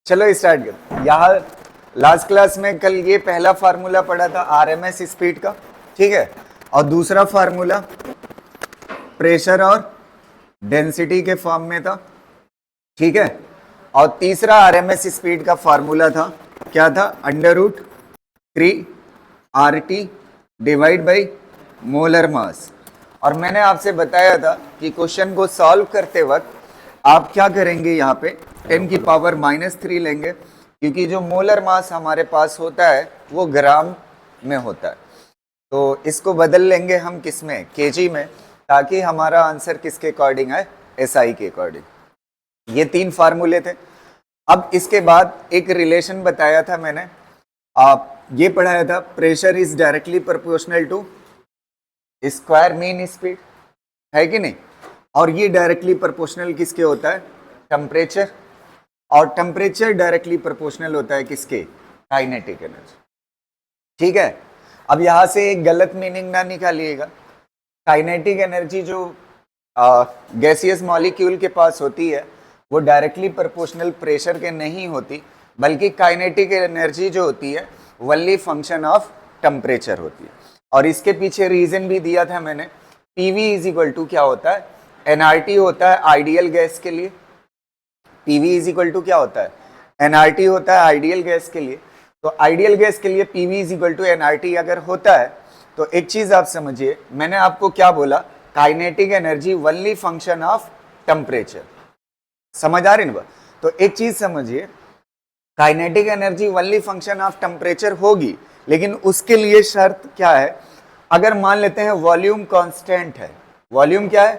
चलो स्टार्ट कर। यहाँ लास्ट क्लास में कल ये पहला फार्मूला पढ़ा था आरएमएस स्पीड का, ठीक है, और दूसरा फार्मूला प्रेशर और डेंसिटी के फॉर्म में था, ठीक है, और तीसरा आरएमएस स्पीड का फार्मूला था, क्या था, √3 RT डिवाइड बाई मोलर मास। और मैंने आपसे बताया था कि क्वेश्चन को सॉल्व करते वक्त आप क्या करेंगे, यहाँ पे 10⁻³ लेंगे, क्योंकि जो मोलर मास हमारे पास होता है वो ग्राम में होता है, तो इसको बदल लेंगे हम किस में, केजी में, ताकि हमारा आंसर किसके अकॉर्डिंग है, एसआई के अकॉर्डिंग। ये 3 फार्मूले थे। अब इसके बाद एक रिलेशन बताया था मैंने, आप ये पढ़ाया था, pressure is directly proportional to square mean speed, है कि नहीं, और ये डायरेक्टली प्रोपोर्शनल किसके होता है, टेम्परेचर, और टेम्परेचर डायरेक्टली प्रोपोर्शनल होता है किसके, काइनेटिक एनर्जी, ठीक है। अब यहां से एक गलत मीनिंग ना निकालिएगा, काइनेटिक एनर्जी जो गैसियस मॉलिक्यूल के पास होती है वो डायरेक्टली प्रोपोर्शनल प्रेशर के नहीं होती, बल्कि काइनेटिक एनर्जी जो होती है वनली फंक्शन ऑफ टेम्परेचर होती है। और इसके पीछे रीजन भी दिया था मैंने, पीवी इज इक्वल टू क्या होता है, एनआरटी होता है आइडियल गैस के लिए। पीवी इज इक्वल टू क्या होता है, एनआरटी होता है आइडियल गैस के लिए। तो आइडियल गैस के लिए PV is equal to NRT अगर होता है तो एक चीज आप समझिए, मैंने आपको क्या बोला, kinetic energy only function of temperature, समझ आ रही ना। तो एक चीज समझिए, kinetic energy only function of temperature होगी, लेकिन उसके लिए शर्त क्या है, अगर मान लेते हैं वॉल्यूम कांस्टेंट है, वॉल्यूम क्या है,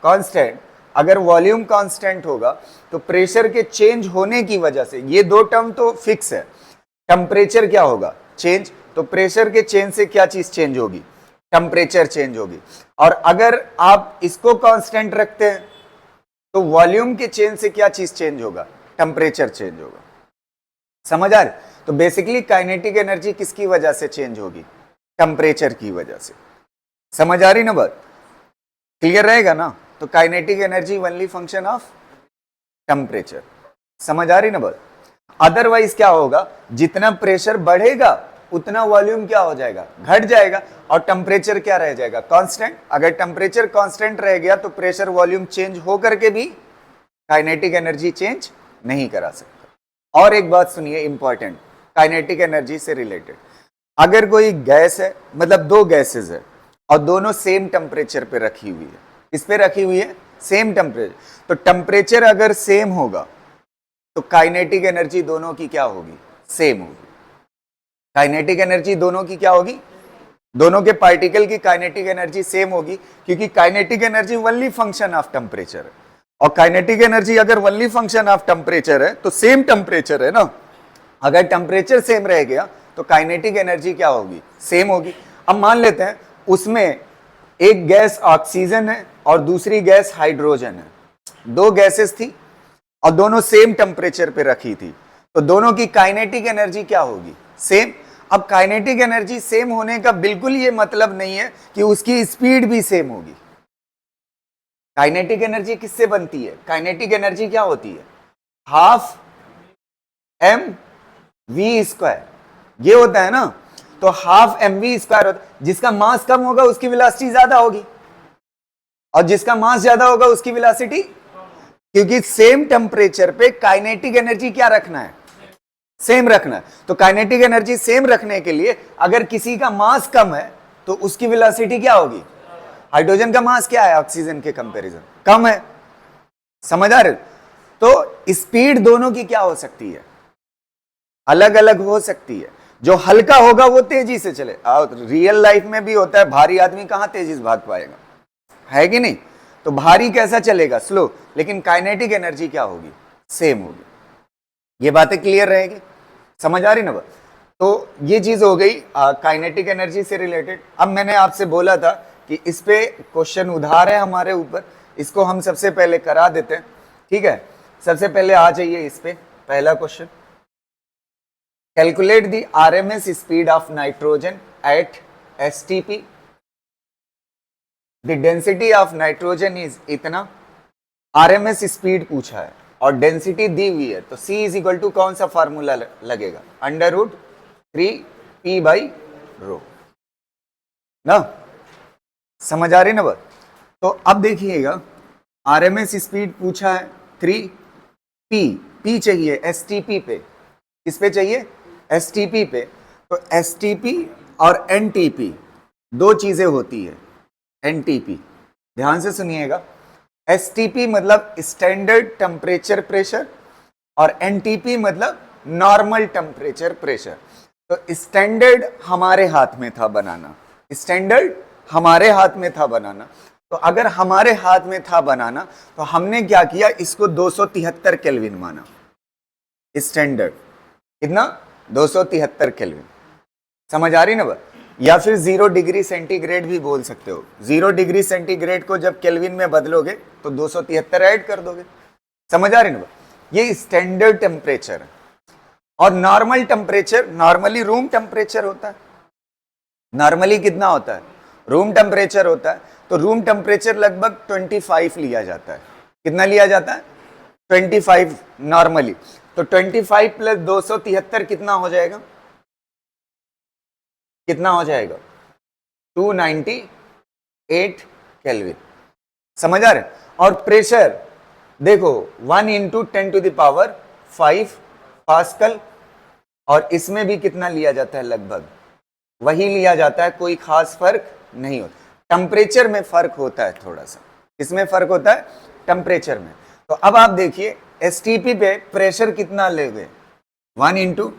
कांस्टेंट, अगर वॉल्यूम कांस्टेंट होगा तो प्रेशर के चेंज होने की वजह से, ये दो टर्म तो फिक्स है, टेम्परेचर क्या होगा, चेंज, तो प्रेशर के चेंज से क्या चीज चेंज होगी, टेम्परेचर चेंज होगी। और अगर आप इसको कांस्टेंट रखते हैं तो वॉल्यूम के चेंज से क्या चीज चेंज होगा, टेम्परेचर चेंज होगा, समझ आ रहे। तो बेसिकली काइनेटिक एनर्जी किसकी वजह से चेंज होगी, टेम्परेचर की वजह से, समझ आ रही ना बात, क्लियर रहेगा ना। तो kinetic energy only function of temperature, समझ आ रही ना बात। अदरवाइज क्या होगा, जितना प्रेशर बढ़ेगा उतना वॉल्यूम क्या हो जाएगा, घट जाएगा, और टेम्परेचर क्या रह जाएगा, कांस्टेंट। अगर टेम्परेचर कांस्टेंट रह गया तो प्रेशर वॉल्यूम चेंज होकर के भी काइनेटिक एनर्जी चेंज नहीं करा सकता। और एक बात सुनिए इंपॉर्टेंट, काइनेटिक एनर्जी से रिलेटेड, अगर कोई गैस है, मतलब 2 गैसेस है और दोनों सेम टेम्परेचर पे रखी हुई है, इस पे रखी हुई है सेम टेम्परेचर, तो टेम्परेचर अगर सेम होगा तो काइनेटिक एनर्जी दोनों की क्या होगी, सेम होगी। काइनेटिक एनर्जी दोनों की क्या होगी, दोनों के पार्टिकल की काइनेटिक एनर्जी सेम होगी, क्योंकि kinetic energy only function of temperature है, और काइनेटिक एनर्जी अगर वनली फंक्शन ऑफ टेम्परेचर है तो सेम टेम्परेचर है ना, अगर टेम्परेचर सेम रह गया तो काइनेटिक एनर्जी क्या होगी, सेम होगी। अब मान लेते हैं उसमें एक गैस ऑक्सीजन है और दूसरी गैस हाइड्रोजन है, 2 गैसेस थी और दोनों सेम टेम्परेचर पे रखी थी, तो दोनों की काइनेटिक एनर्जी क्या होगी, सेम। अब काइनेटिक एनर्जी सेम होने का बिल्कुल ये मतलब नहीं है कि उसकी स्पीड भी सेम होगी। काइनेटिक एनर्जी किससे बनती है, काइनेटिक एनर्जी क्या होती है, ½ mv², ये होता है ना, तो ½ mv² होता है, जिसका मास कम होगा उसकी वेलोसिटी ज्यादा होगी, और जिसका मास ज्यादा होगा उसकी वेलोसिटी, क्योंकि सेम टेम्परेचर पे काइनेटिक एनर्जी क्या रखना है, सेम रखना है। तो काइनेटिक एनर्जी सेम रखने के लिए अगर किसी का मास कम है तो उसकी वेलोसिटी क्या होगी, हाइड्रोजन का मास क्या है, ऑक्सीजन के कंपैरिजन कम है, समझ आ रहे। तो स्पीड दोनों की क्या हो सकती है, अलग अलग हो सकती है। जो हल्का होगा वो तेजी से चले, रियल लाइफ में भी होता है, भारी आदमी कहां तेजी से भाग पाएगा, है कि नहीं, तो भारी कैसा चलेगा, स्लो, लेकिन काइनेटिक एनर्जी क्या होगी, सेम होगी। ये बातें क्लियर रहेगी, समझ आ रही ना बात। तो ये चीज हो गई काइनेटिक एनर्जी से रिलेटेड। अब मैंने आपसे बोला था कि इस पे क्वेश्चन उधार है हमारे ऊपर, इसको हम सबसे पहले करा देते हैं, ठीक है। सबसे पहले आ जाइए इस पे, पहला question, calculate the RMS speed of nitrogen eight STP, the density of nitrogen is इतना, आरएमएस स्पीड पूछा है और डेंसिटी दी हुई है, तो C इज इक्वल टू कौन सा फार्मूला लगेगा, √3P/ρ ना। समझ आ रही ना बात। तो अब देखिएगा आरएमएस स्पीड पूछा है 3P चाहिए एसटीपी पे, किस पे चाहिए, एसटीपी पे। तो एसटीपी और एनटीपी दो चीजें होती है। एनटीपी ध्यान से सुनिएगा, एसटीपी मतलब स्टैंडर्ड टेम्परेचर प्रेशर और एनटीपी मतलब नॉर्मल टेम्परेचर प्रेशर। तो स्टैंडर्ड हमारे हाथ में था बनाना, स्टैंडर्ड हमारे हाथ में था बनाना। तो अगर हमारे हाथ में था बनाना तो हमने क्या किया, इसको 273 केल्विन माना, स्टैंडर्ड कितना 273 केल्विन। समझ आ रही ना बात। या फिर 0 डिग्री सेंटीग्रेड भी बोल सकते हो। 0 डिग्री सेंटीग्रेड को जब केल्विन में बदलोगे तो 273 ऐड कर दोगे। समझ आ रही ना बात। ये स्टैंडर्ड टेम्परेचर है। और normal temperature normally room temperature होता है। नॉर्मली कितना होता है, रूम टेम्परेचर होता है। तो रूम टेम्परेचर लगभग 25 लिया जाता है। कितना लिया जाता है, 25 नॉर्मली। तो 25 प्लस 273 कितना हो जाएगा, कितना हो जाएगा 298 केल्विन। समझ आ रहे। और प्रेशर देखो 1 इंटू 10⁵ पास्कल, और इसमें भी कितना लिया जाता है, लगभग वही लिया जाता है, कोई खास फर्क नहीं होता। टेम्परेचर में फर्क होता है थोड़ा सा। किसमें फर्क होता है, टेम्परेचर में। तो अब आप देखिए एसटीपी पे प्रेशर कितना लेंगे, 1 into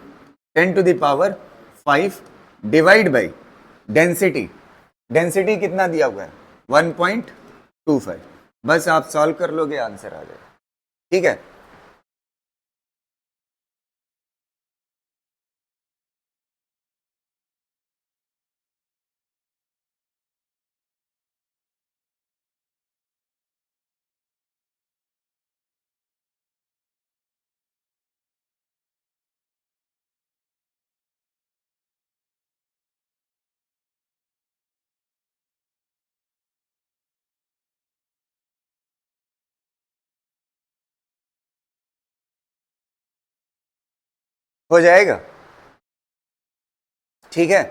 10⁵ divide by density. Density कितना दिया हुआ है 1.25। बस आप सॉल्व कर लोगे, आंसर आ जाएगा। ठीक है। हो जाएगा, ठीक है।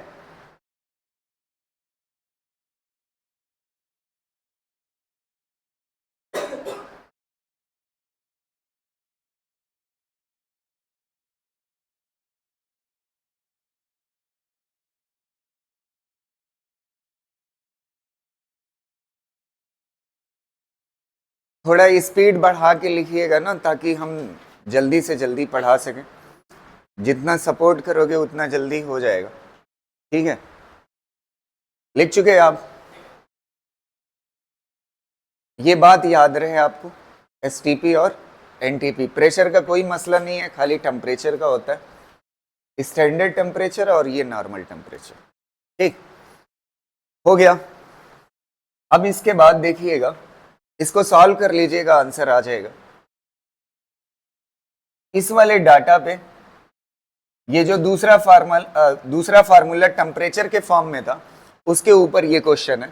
थोड़ा स्पीड बढ़ा के लिखिएगा ना, ताकि हम जल्दी से जल्दी पढ़ा सकें। जितना सपोर्ट करोगे उतना जल्दी हो जाएगा। ठीक है, लिख चुके हैं आप। ये बात याद रहे आपको, एसटीपी और एनटीपी प्रेशर का कोई मसला नहीं है, खाली टेम्परेचर का होता है, स्टैंडर्ड टेम्परेचर और ये नॉर्मल टेम्परेचर। ठीक हो गया। अब इसके बाद देखिएगा, इसको सॉल्व कर लीजिएगा, आंसर आ जाएगा। इस वाले डाटा पे ये जो दूसरा फार्मूला टेम्परेचर के फॉर्म में था, उसके ऊपर ये क्वेश्चन है,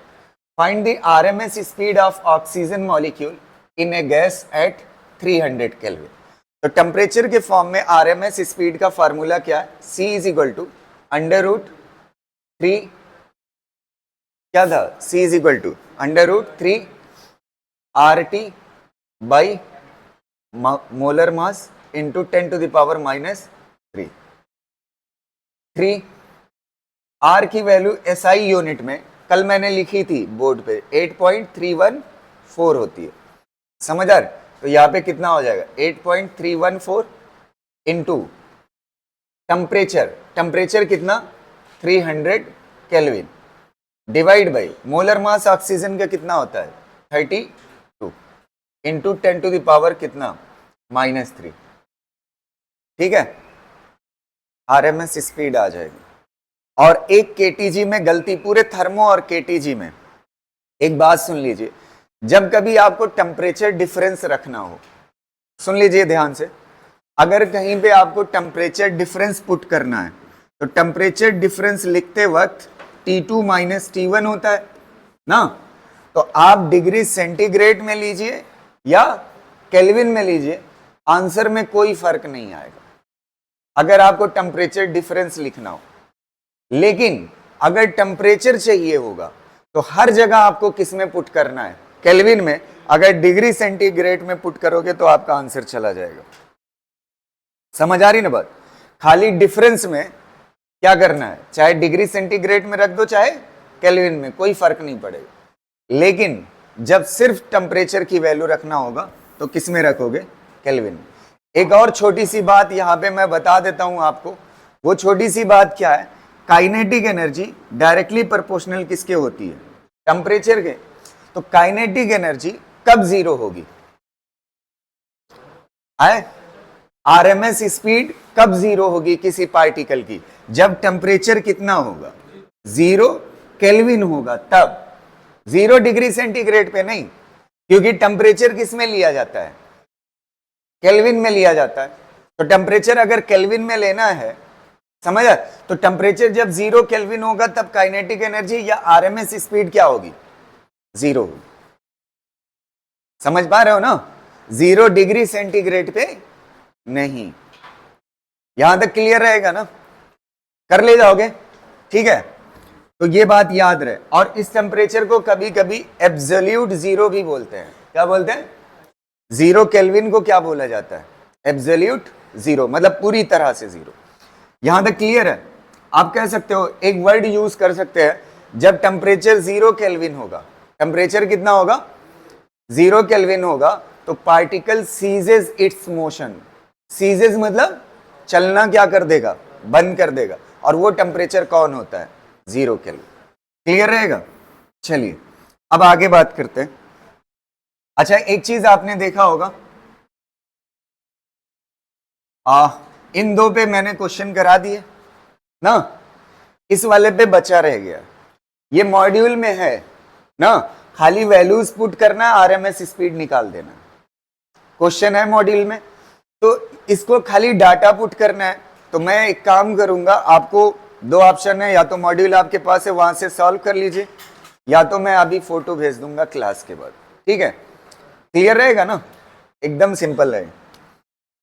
find the RMS speed of oxygen molecule in A gas eight 300 kelvin. तो टेम्परेचर के फॉर्म में आरएमएस स्पीड का फार्मूला क्या है, C इज इक्वल टू √3 क्या था, C is equal to √3 RT by molar mass into 10⁻³ 3 R की value SI unit में कल मैंने लिखी थी बोर्ड पे 8.314 होती है। समझ आ रहे। तो यहाँ पे कितना हो जाएगा 8.314 इंटू टेम्परेचर कितना 300 kelvin divide by molar mass oxygen का कितना होता है 32 इंटू 10⁻³ कितना -3। ठीक है, आरएमएस स्पीड आ जाएगी। और एक केटीजी में गलती, पूरे थर्मो और केटीजी में एक बात सुन लीजिए, जब कभी आपको टेम्परेचर डिफरेंस रखना हो, सुन लीजिए ध्यान से, अगर कहीं पे आपको टेम्परेचर डिफरेंस पुट करना है तो टेम्परेचर डिफरेंस लिखते वक्त T2 - T1 होता है ना। तो आप डिग्री सेंटीग्रेड में लीजिए या केल्विन में लीजिए, आंसर में कोई फर्क नहीं आएगा अगर आपको टेम्परेचर डिफरेंस लिखना हो। लेकिन अगर टेम्परेचर चाहिए होगा तो हर जगह आपको किस में पुट करना है, केल्विन में। अगर डिग्री सेंटीग्रेड में पुट करोगे तो आपका आंसर चला जाएगा। समझ आ रही ना बात? खाली डिफरेंस में क्या करना है, चाहे डिग्री सेंटीग्रेड में रख दो चाहे केल्विन में, कोई फर्क नहीं पड़ेगा। लेकिन जब सिर्फ टेम्परेचर की वैल्यू रखना होगा तो किस में रखोगे, केल्विन में। एक और छोटी सी बात यहां पे मैं बता देता हूं आपको। वो छोटी सी बात क्या है, काइनेटिक एनर्जी डायरेक्टली प्रोपोर्शनल किसके होती है, टेम्परेचर के। तो काइनेटिक एनर्जी कब जीरो होगी, आरएमएस स्पीड कब जीरो होगी किसी पार्टिकल की, जब टेम्परेचर कितना होगा, 0 केल्विन होगा तब। 0 डिग्री सेंटीग्रेड पे नहीं, क्योंकि टेम्परेचर किस में लिया जाता है, केल्विन में लिया जाता है। तो टेम्परेचर अगर केल्विन में लेना है, समझ आया, तो टेम्परेचर जब 0 केल्विन होगा तब काइनेटिक एनर्जी या आरएमएस स्पीड क्या होगी, 0 होगी। समझ पा रहे हो ना? 0 डिग्री सेंटीग्रेड पे नहीं। यहां तक क्लियर रहेगा ना, कर ले जाओगे, ठीक है। तो ये बात याद रहे। और इस टेम्परेचर को कभी कभी एब्सोल्यूट जीरो भी बोलते हैं। क्या बोलते हैं, 0 केल्विन को क्या बोला जाता है, एब्सोल्यूट जीरो, मतलब पूरी तरह से 0। यहां तक क्लियर है? आप कह सकते हो, एक वर्ड यूज कर सकते हैं, जब टेम्परेचर 0 केल्विन होगा, टेम्परेचर कितना होगा, 0 केल्विन होगा, तो पार्टिकल सीजेज इट्स मोशन। सीजेज मतलब चलना क्या कर देगा, बंद कर देगा। और वो टेम्परेचर कौन होता है, 0 केल्विन। क्लियर रहेगा? चलिए अब आगे बात करते हैं। अच्छा, एक चीज आपने देखा होगा, इन दो पे मैंने क्वेश्चन करा दिए ना, इस वाले पे बचा रह गया। ये मॉड्यूल में है ना, खाली वैल्यूज पुट करना, आरएमएस स्पीड निकाल देना। क्वेश्चन है मॉड्यूल में, तो इसको खाली डाटा पुट करना है। तो मैं एक काम करूंगा, आपको 2 ऑप्शन है, या तो मॉड्यूल आपके पास है वहां से सॉल्व कर लीजिए, या तो मैं अभी फोटो भेज दूंगा क्लास के बाद, ठीक है। क्लियर रहेगा ना, एकदम सिंपल है।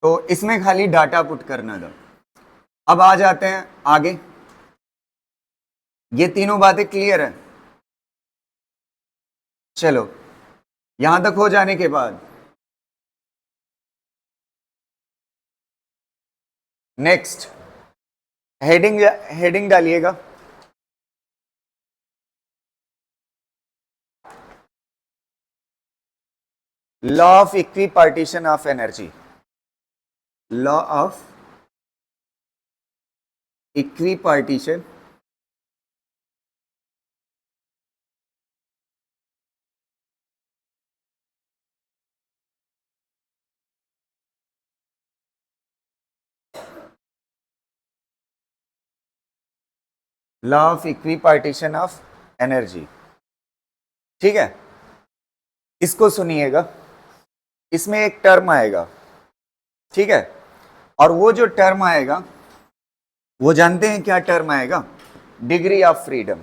तो इसमें खाली डाटा पुट करना था। अब आ जाते हैं आगे। ये तीनों बातें क्लियर है? चलो, यहां तक हो जाने के बाद नेक्स्ट हेडिंग डालिएगा। Law of equipartition of energy, law of equipartition law of equipartition of energy, ठीक है। इसको सुनिएगा, इसमें एक टर्म आएगा, ठीक है। और वो जो टर्म आएगा, वो जानते हैं क्या टर्म आएगा, डिग्री ऑफ फ्रीडम।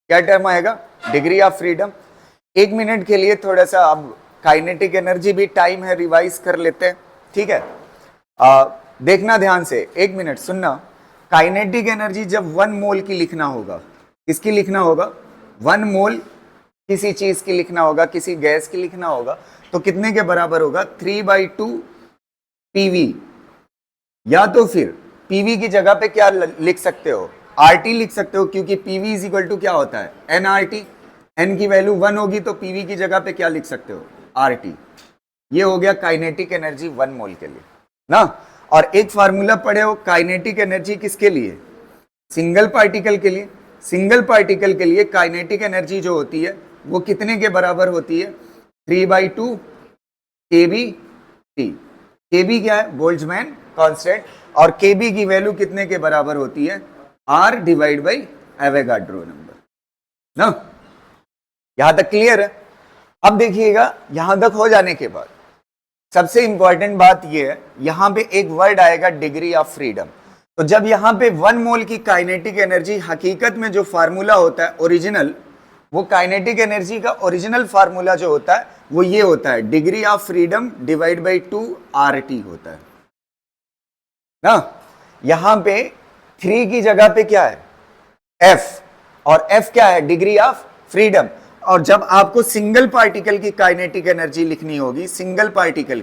क्या टर्म आएगा, डिग्री ऑफ फ्रीडम। 1 मिनट के लिए थोड़ा सा, अब काइनेटिक एनर्जी भी टाइम है, रिवाइज कर लेते हैं, ठीक है। देखना ध्यान से, 1 मिनट सुनना। काइनेटिक एनर्जी जब 1 मोल की लिखना होगा, किसकी लिखना होगा, 1 मोल किसी चीज की लिखना होगा, किसी गैस की लिखना होगा, तो कितने के बराबर होगा, 3/2 पीवी। या तो फिर पीवी की जगह पे क्या लिख सकते हो, आरटी लिख सकते हो, क्योंकि पीवी इज इक्वल टू क्या होता है, एनआरटी। एन की वैल्यू 1 होगी तो पीवी की जगह पे क्या लिख सकते हो, आरटी। ये हो गया काइनेटिक एनर्जी 1 मोल के लिए ना। और एक फार्मूला पढ़े हो काइनेटिक एनर्जी किसके लिए, सिंगल पार्टिकल के लिए। सिंगल पार्टिकल के लिए काइनेटिक एनर्जी जो होती है वो कितने के बराबर होती है, 3/2 केबी टी। केबी क्या है, बोल्ट्जमैन कांस्टेंट, और केबी की वैल्यू कितने के बराबर होती है, R divide by Avogadro number ना। यहां तक क्लियर है? अब देखिएगा, यहां तक हो जाने के बाद सबसे इंपॉर्टेंट बात यह है, यहां पे एक वर्ड आएगा डिग्री ऑफ फ्रीडम। तो जब यहां पे 1 मोल की काइनेटिक एनर्जी, हकीकत में जो फार्मूला होता है ओरिजिनल, वो काइनेटिक एनर्जी का ओरिजिनल फार्मूला जो होता है वो ये होता है, degree of freedom divide by 2 RT होता है ना। यहां पे 3 की जगह पे क्या है, F, और F क्या है, डिग्री ऑफ फ्रीडम। और जब आपको सिंगल पार्टिकल की काइनेटिक एनर्जी लिखनी होगी, सिंगल पार्टिकल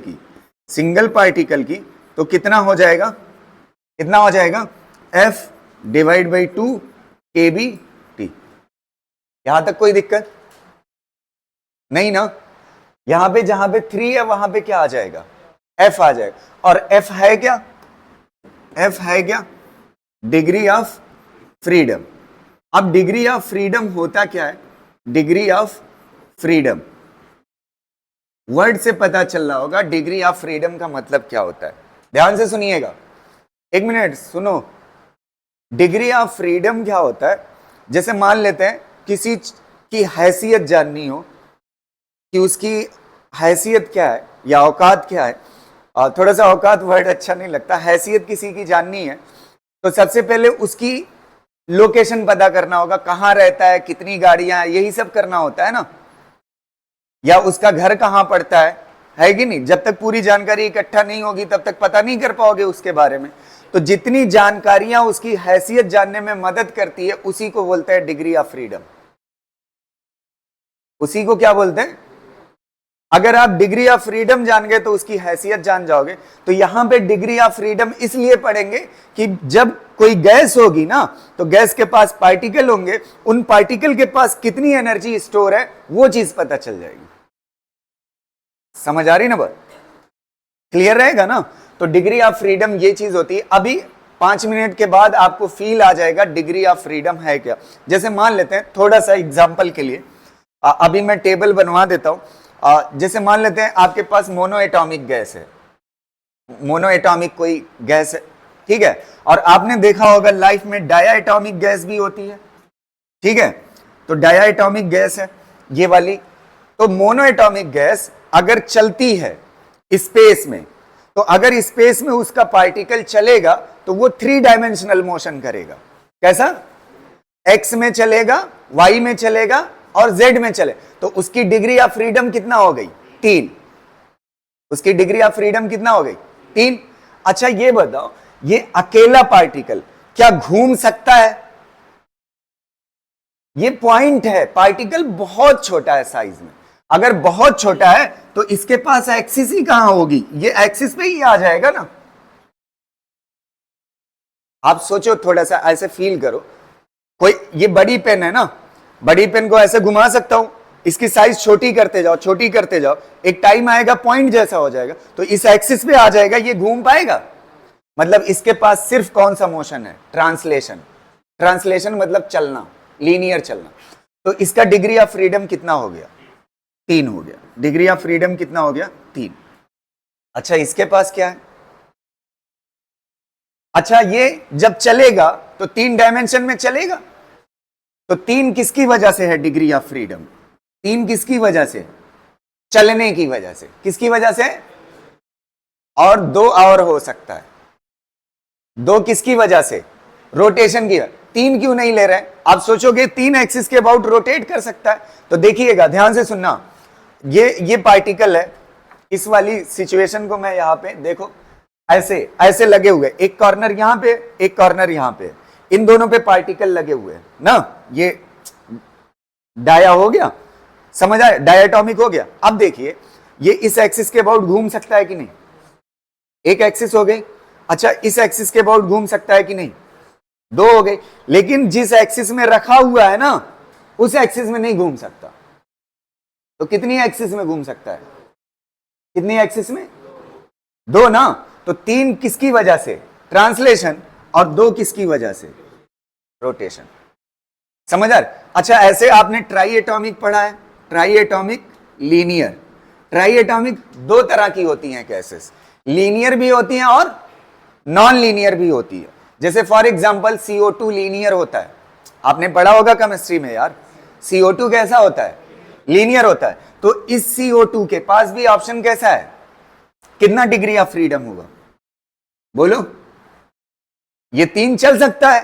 की, तो कितना हो जाएगा, कितना हो जाएगा, F डिवाइड बाई 2 kBT। यहां तक कोई दिक्कत नहीं ना। यहां पे जहां पे 3 है वहां पे क्या आ जाएगा, F आ जाएगा। और F है क्या, F है क्या, डिग्री ऑफ फ्रीडम। अब डिग्री ऑफ फ्रीडम होता क्या है, डिग्री ऑफ फ्रीडम, वर्ड से पता चल रहा होगा डिग्री ऑफ फ्रीडम का मतलब क्या होता है। ध्यान से सुनिएगा, 1 मिनट सुनो। डिग्री ऑफ फ्रीडम क्या होता है, जैसे मान लेते हैं किसी की हैसियत जाननी हो कि उसकी हैसियत क्या है या औकात क्या है, थोड़ा सा औकात वर्ड अच्छा नहीं लगता, हैसियत किसी की जाननी है तो सबसे पहले उसकी लोकेशन पता करना होगा, कहां रहता है, कितनी गाड़ियां, यही सब करना होता है ना, या उसका घर कहां पड़ता है कि नहीं। जब तक पूरी जानकारी इकट्ठा नहीं होगी तब तक पता नहीं कर पाओगे उसके बारे में। तो जितनी जानकारियां उसकी हैसियत जानने में मदद करती है उसी को बोलते हैं डिग्री ऑफ फ्रीडम। उसी को क्या बोलते हैं, अगर आप डिग्री ऑफ फ्रीडम जान गए तो उसकी हैसियत जान जाओगे। तो यहां पे डिग्री ऑफ फ्रीडम इसलिए पढ़ेंगे कि जब कोई गैस होगी ना तो गैस के पास पार्टिकल होंगे, उन पार्टिकल के पास कितनी एनर्जी स्टोर है वो चीज पता चल जाएगी। समझ आ रही ना बात, क्लियर रहेगा ना। तो डिग्री ऑफ फ्रीडम ये चीज होती है। अभी 5 मिनट के बाद आपको फील आ जाएगा डिग्री ऑफ फ्रीडम है क्या। जैसे मान लेते हैं थोड़ा सा एग्जांपल के लिए, अभी मैं टेबल बनवा देता हूं। जैसे मान लेते हैं आपके पास मोनो एटॉमिक गैस है, मोनो एटॉमिक कोई गैस है, ठीक है। और आपने देखा होगा लाइफ में डाया एटॉमिक गैस भी होती है, ठीक है। तो डाया एटॉमिक गैस है ये वाली। तो मोनो एटॉमिक गैस अगर चलती है स्पेस में, तो अगर स्पेस में उसका पार्टिकल चलेगा तो वो 3 डायमेंशनल मोशन करेगा। कैसा, एक्स में चलेगा, वाई में चलेगा और जेड में चले। तो उसकी डिग्री ऑफ फ्रीडम कितना हो गई, 3। उसकी डिग्री ऑफ फ्रीडम कितना हो गई, 3। अच्छा ये बताओ, ये अकेला पार्टिकल क्या घूम सकता है? ये पॉइंट है, पार्टिकल बहुत छोटा है साइज में। अगर बहुत छोटा है तो इसके पास एक्सिस ही कहां होगी, ये एक्सिस पे ही आ जाएगा ना। आप सोचो, थोड़ा सा ऐसे फील करो, कोई ये बड़ी पेन है ना, बड़ी पेन को ऐसे घुमा सकता हूं, इसकी साइज छोटी करते जाओ, छोटी करते जाओ, एक टाइम आएगा पॉइंट जैसा हो जाएगा, तो इस एक्सिस पे आ जाएगा, ये घूम पाएगा। मतलब इसके पास सिर्फ कौन सा मोशन है, ट्रांसलेशन। ट्रांसलेशन मतलब चलना, लीनियर चलना। तो इसका डिग्री ऑफ फ्रीडम कितना हो गया, 3 हो गया। डिग्री ऑफ फ्रीडम कितना हो गया, 3। अच्छा इसके पास क्या है, अच्छा ये जब चलेगा तो 3 डायमेंशन में चलेगा। तो 3 किसकी वजह से है डिग्री ऑफ फ्रीडम, 3 किसकी वजह से, चलने की वजह से। किसकी वजह से, और 2 और हो सकता है, 2 किसकी वजह से, रोटेशन की। 3 क्यों नहीं ले रहे, आप सोचोगे 3 एक्सिस के अबाउट रोटेट कर सकता है। तो देखिएगा, ध्यान से सुनना, ये पार्टिकल है, इस वाली सिचुएशन को मैं यहां पे देखो, ऐसे ऐसे लगे हुए, एक कॉर्नर यहां पे, एक कॉर्नर यहां पे, इन दोनों पे पार्टिकल लगे हुए हैं ना। ये डाया हो गया, समझ आया, डायटोमिक हो गया। अब देखिए ये इस एक्सिस के अबाउट घूम सकता है कि नहीं, एक एक्सिस हो गई। अच्छा इस एक्सिस के अबाउट घूम सकता है कि नहीं, 2 हो गई। लेकिन जिस एक्सिस में रखा हुआ है ना उस एक्सिस में नहीं घूम सकता। तो कितनी एक्सिस में घूम सकता है, कितनी एक्सिस में, 2 ना। तो 3 किसकी वजह से, ट्रांसलेशन, और 2 किसकी वजह से, रोटेशन। समझ आ रहा? अच्छा ऐसे आपने ट्राई एटॉमिक पढ़ा है, try atomic, linear. Try atomic 2 तरह की होती हैं गैसेस, लीनियर भी होती हैं और नॉन लीनियर भी होती है। जैसे फॉर एग्जांपल CO2 लीनियर होता है, आपने पढ़ा होगा केमिस्ट्री में यार। CO2 कैसा होता है, लीनियर होता है। तो इस CO2 के पास भी ऑप्शन कैसा है, कितना डिग्री ऑफ फ्रीडम होगा, बोलो। ये 3 चल सकता है,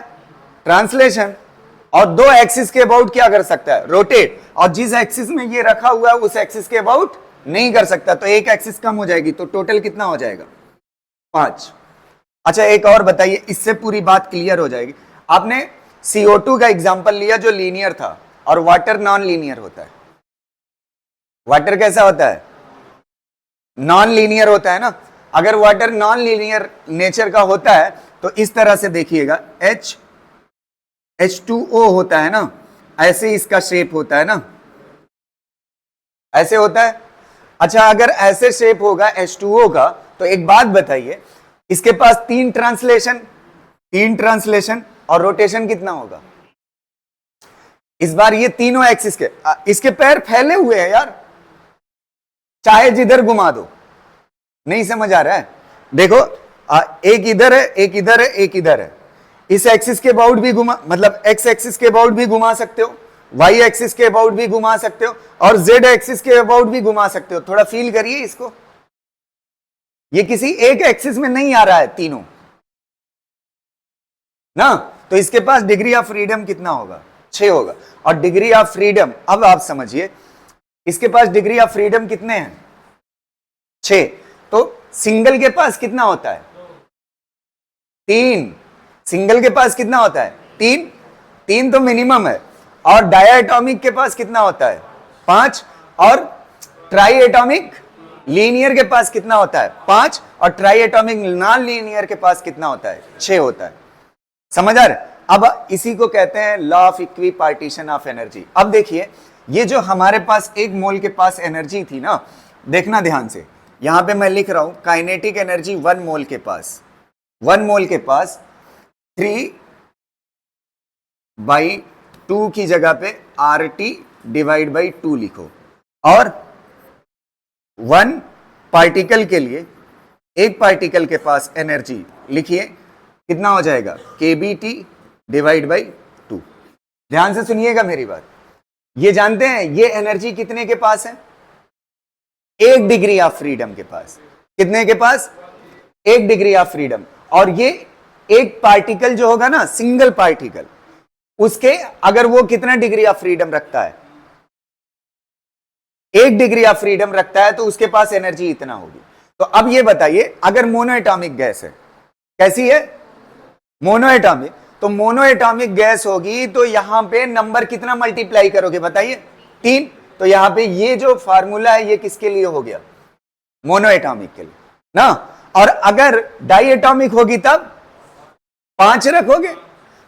ट्रांसलेशन, और दो एक्सिस के अबाउट क्या कर सकता है, रोटेट, और जिस एक्सिस में ये रखा हुआ है उस एक्सिस के अबाउट नहीं कर सकता, तो एक एक्सिस कम हो जाएगी, तो टोटल कितना हो जाएगा 5। अच्छा एक और बताइए, इससे पूरी बात क्लियर हो जाएगी। आपने CO2 का एग्जांपल लिया जो लीनियर था, और वाटर नॉन लीनियर होता है। वाटर कैसा होता है, नॉन लीनियर होता है ना। अगर वाटर नॉन लीनियर नेचर का होता है तो इस तरह से देखिएगा, H2O होता है ना, ऐसे इसका शेप होता है ना, ऐसे होता है। अच्छा अगर ऐसे शेप होगा H2O का, तो एक बात बताइए, इसके पास तीन ट्रांसलेशन और रोटेशन कितना होगा। इस बार ये तीनों एक्सिस के, इसके पैर फैले हुए हैं यार, चाहे जिधर घुमा दो। नहीं समझ आ रहा है, देखो एक इधर है, एक इधर है, एक इधर है। इस एक्सिस के अबाउट भी घुमा, मतलब एक्स एक्सिस के अबाउट भी घुमा सकते हो, वाई एक्सिस के अबाउट भी घुमा सकते हो, और जेड एक्सिस के अबाउट भी घुमा सकते हो। थोड़ा फील करिए इसको, ये किसी एक एक्सिस में नहीं आ रहा है तीनों ना, तो इसके पास डिग्री ऑफ फ्रीडम कितना होगा, 6 होगा। और डिग्री ऑफ फ्रीडम, अब आप समझिए, इसके पास डिग्री ऑफ फ्रीडम कितने हैं, 6। तो सिंगल के पास कितना होता है, 3। सिंगल के पास कितना होता है, 3 तो मिनिमम है। और डायटोमिक के पास कितना होता है, 5। और ट्राई एटॉमिक लीनियर के पास कितना होता है, 5। और ट्राई एटॉमिक नॉन लीनियर के पास कितना होता है, 6 होता है। समझ आ रहा है। अब इसी को कहते हैं law of equi partition of energy. अब देखिए, ये जो हमारे पास एक मोल के पास एनर्जी थी ना, देखना ध्यान से, यहां पे मैं लिख रहा हूं काइनेटिक एनर्जी 1 मोल के पास, 1 मोल के पास 3/2 की जगह पे RT डिवाइड बाई 2 लिखो। और 1 पार्टिकल के लिए, एक पार्टिकल के पास एनर्जी लिखिए, कितना हो जाएगा, KBT डिवाइड बाई 2। ध्यान से सुनिएगा मेरी बात। ये जानते हैं ये एनर्जी कितने के पास है, 1 डिग्री ऑफ फ्रीडम के पास। कितने के पास, 1 डिग्री ऑफ फ्रीडम। और ये एक पार्टिकल जो होगा ना, सिंगल पार्टिकल, उसके अगर वो कितना डिग्री ऑफ फ्रीडम रखता है, 1 डिग्री ऑफ फ्रीडम रखता है, तो उसके पास एनर्जी इतना होगी। तो अब ये बताइए, अगर मोनोएटॉमिक गैस है, कैसी है, मोनोएटॉमिक, तो मोनोएटॉमिक गैस होगी, तो यहां पे नंबर कितना मल्टीप्लाई करोगे बताइए, 3। तो यहां पे ये जो फार्मूला है ये किसके लिए हो गया, मोनोएटॉमिक के लिए ना। और अगर डाइएटॉमिक होगी तब 5 रखोगे।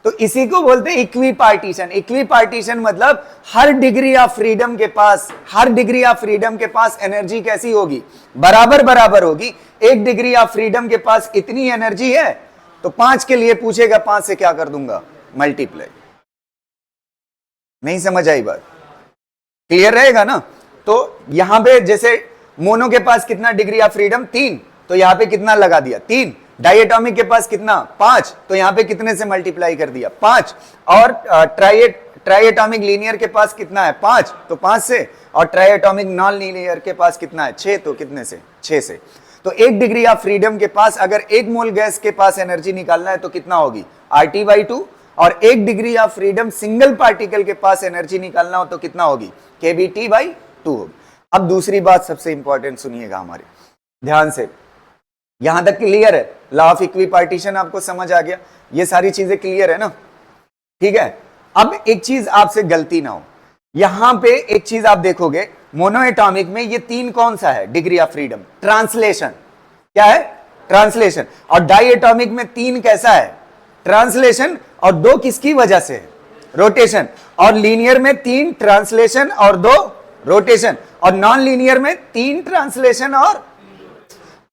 तो इसी को बोलते हैं इक्वी पार्टीशन। इक्वी पार्टीशन मतलब हर डिग्री ऑफ फ्रीडम के पास, हर डिग्री ऑफ फ्रीडम के पास एनर्जी कैसी होगी, बराबर बराबर होगी। 1 डिग्री ऑफ फ्रीडम के पास इतनी एनर्जी है, तो 5 के लिए पूछेगा, 5 से क्या कर दूंगा, मल्टीप्लाई। नहीं समझ आई बात, क्लियर रहेगा ना। तो यहां पे जैसे मोनो के पास कितना डिग्री ऑफ फ्रीडम, 3, तो यहां पे कितना लगा दिया, 3। डाइएटॉमिक के पास कितना, 5, तो यहां पे कितने से मल्टीप्लाई कर दिया, 5। और ट्राइएटॉमिक लीनियर के पास कितना है, 5, तो 5 से। और ट्राइएटॉमिक नॉन लीनियर के पास कितना है, 6, तो कितने से, 6 से। तो 1 डिग्री ऑफ फ्रीडम के पास अगर 1 मोल गैस के पास एनर्जी निकालना है तो कितना होगी, RT/2। और 1 degree of freedom single particle के पास एनर्जी निकालना हो तो कितना होगी, KBT/2 होगी। अब दूसरी बात सबसे इंपॉर्टेंट सुनिएगा हमारे ध्यान से, यहां तक क्लियर है, लॉ ऑफ इक्वी पार्टीशन आपको समझ आ गया, ये सारी चीजें क्लियर है ना, ठीक है। अब एक चीज आपसे गलती ना हो, यहां पे एक चीज आप देखोगे, मोनोएटॉमिक में ये 3 कौन सा है डिग्री ऑफ फ्रीडम, ट्रांसलेशन, क्या है, ट्रांसलेशन। और डाइएटॉमिक में 3 कैसा है, ट्रांसलेशन, और 2 किसकी वजह से है, रोटेशन। और लीनियर में 3 ट्रांसलेशन और 2 रोटेशन। और नॉन लीनियर में 3 ट्रांसलेशन और,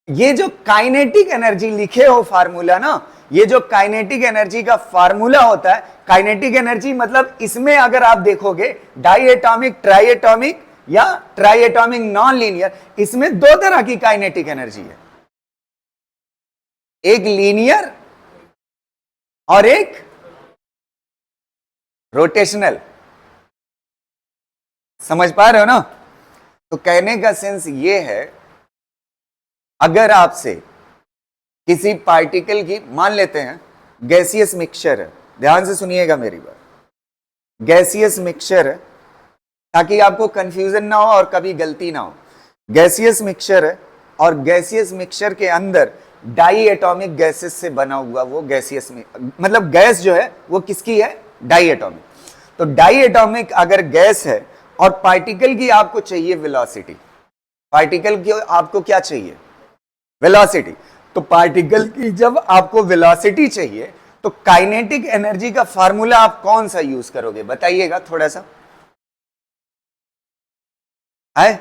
ये जो काइनेटिक एनर्जी लिखे हो फार्मूला ना, ये जो काइनेटिक एनर्जी का फार्मूला होता है, काइनेटिक एनर्जी मतलब इसमें अगर आप देखोगे डाइएटॉमिक, ट्राइएटॉमिक या ट्राइएटॉमिक नॉन लीनियर, इसमें 2 तरह की काइनेटिक एनर्जी है, एक लीनियर और एक रोटेशनल। समझ पा रहे हो ना। तो कहने का सेंस ये है, अगर आपसे किसी पार्टिकल की, मान लेते हैं गैसियस मिक्सचर है, ध्यान से सुनिएगा मेरी बात, गैसियस मिक्सचर है, ताकि आपको कंफ्यूजन ना हो और कभी गलती ना हो। गैसियस मिक्सचर है और गैसियस मिक्सचर के अंदर डाई एटॉमिक गैसेस से बना हुआ वो गैसियस में, मतलब गैस जो है वो किसकी है, डाई एटॉमिक। तो डाई एटॉमिक अगर गैस है और पार्टिकल की आपको चाहिए वेलोसिटी, पार्टिकल की आपको क्या चाहिए, वेलोसिटी। तो पार्टिकल की जब आपको वेलोसिटी चाहिए तो काइनेटिक एनर्जी का फार्मूला आप कौन सा यूज करोगे, बताइएगा थोड़ा सा है।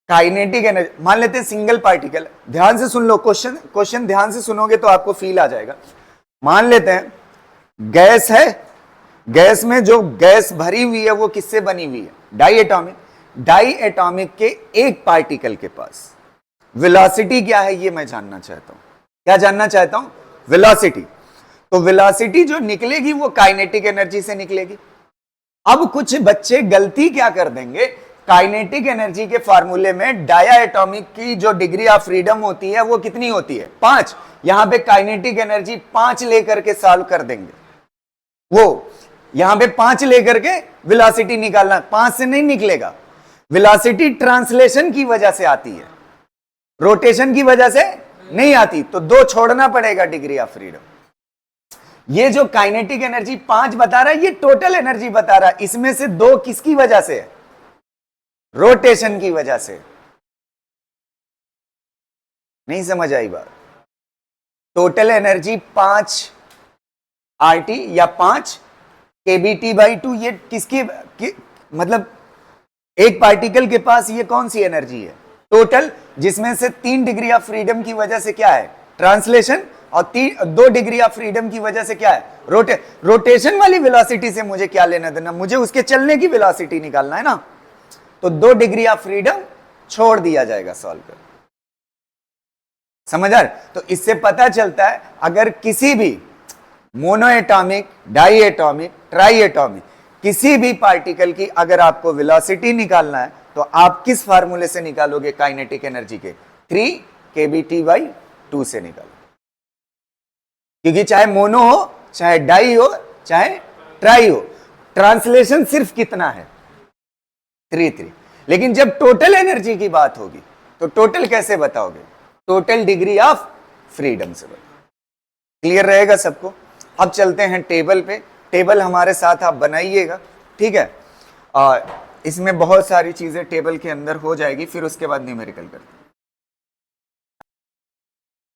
काइनेटिक एनर्जी, मान लेते हैं सिंगल पार्टिकल, ध्यान से सुन लो क्वेश्चन, क्वेश्चन ध्यान से सुनोगे तो आपको फील आ जाएगा। मान लेते हैं गैस है, गैस में जो गैस भरी हुई है वो किससे बनी हुई है, डाई एटॉमिक। डाई एटॉमिक के एक पार्टिकल के पास वेलोसिटी क्या है ये मैं जानना चाहता हूं, क्या जानना चाहता हूं, वेलोसिटी। तो वेलोसिटी जो निकलेगी वो काइनेटिक एनर्जी से निकलेगी। अब कुछ बच्चे गलती क्या कर देंगे, काइनेटिक एनर्जी के फार्मूले में डाया एटॉमिक की जो डिग्री ऑफ फ्रीडम होती है वो कितनी होती है, 5। यहां पे काइनेटिक एनर्जी 5 लेकर के सॉल्व कर देंगे, वो यहां पे 5 लेकर के वेलोसिटी निकालना, 5 से नहीं निकलेगा। वेलोसिटी ट्रांसलेशन की वजह से आती है, रोटेशन की वजह से नहीं आती, तो 2 छोड़ना पड़ेगा डिग्री ऑफ फ्रीडम। ये जो काइनेटिक एनर्जी 5 बता रहा है ये टोटल एनर्जी बता रहा है, इसमें से 2 किसकी वजह से है, रोटेशन की वजह से। नहीं समझ आई बात। टोटल एनर्जी 5 RT या 5 kBT/2, ये किसकी मतलब एक पार्टिकल के पास ये कौन सी एनर्जी है टोटल, जिसमें से 3 डिग्री ऑफ फ्रीडम की वजह से क्या है, ट्रांसलेशन, और 2 डिग्री ऑफ फ्रीडम की वजह से क्या है, रोटेशन वाली वेलोसिटी से मुझे क्या लेना देना, मुझे उसके चलने की वेलोसिटी निकालना है ना। तो 2 डिग्री ऑफ फ्रीडम छोड़ दिया जाएगा सॉल्व कर, समझ आ रहा। तो इससे पता चलता है अगर किसी भी monoatomic, diatomic, triatomic किसी भी पार्टिकल की अगर आपको वेलोसिटी निकालना है तो आप किस फार्मूले से निकालोगे, काइनेटिक एनर्जी के 3 kBT/2 से निकालो। क्योंकि चाहे मोनो हो, चाहे डाई हो, चाहे ट्राई हो, ट्रांसलेशन सिर्फ कितना है, 3। लेकिन जब टोटल एनर्जी की बात होगी तो टोटल कैसे बताओगे, टोटल डिग्री ऑफ फ्रीडम से बताओ। क्लियर रहेगा सबको। अब चलते हैं टेबल पे, टेबल हमारे साथ आप बनाइएगा, ठीक है। इसमें बहुत सारी चीजें टेबल के अंदर हो जाएगी, फिर उसके बाद न्यूमेरिकल करते हैं।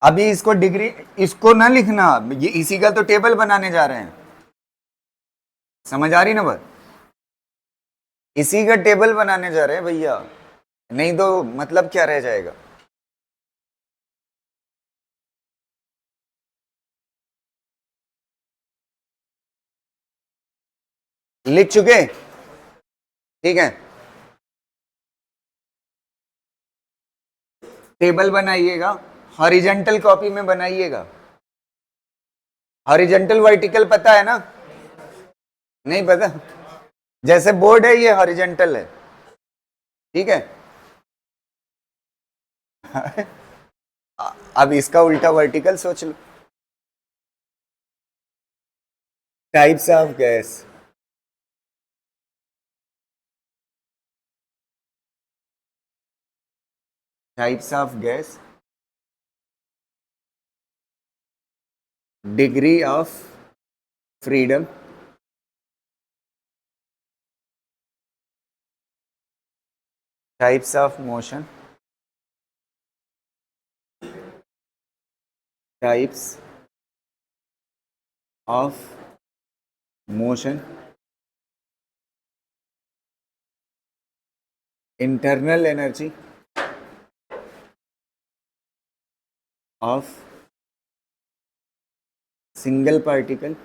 अभी इसको डिग्री, इसको ना लिखना, ये इसी का तो टेबल बनाने जा रहे हैं, समझ आ रही ना बात, इसी का टेबल बनाने जा रहे हैं भैया, नहीं तो मतलब क्या रह जाएगा। लिख चुके, ठीक है। टेबल बनाइएगा, हॉरिजॉन्टल कॉपी में बनाइएगा। हॉरिजॉन्टल वर्टिकल पता है ना, नहीं पता, जैसे बोर्ड है ये हॉरिजॉन्टल है, ठीक है। अब इसका उल्टा वर्टिकल सोच लो। Types of gas, types of gas, degree of freedom, types of motion, types of motion, internal energy of single particle,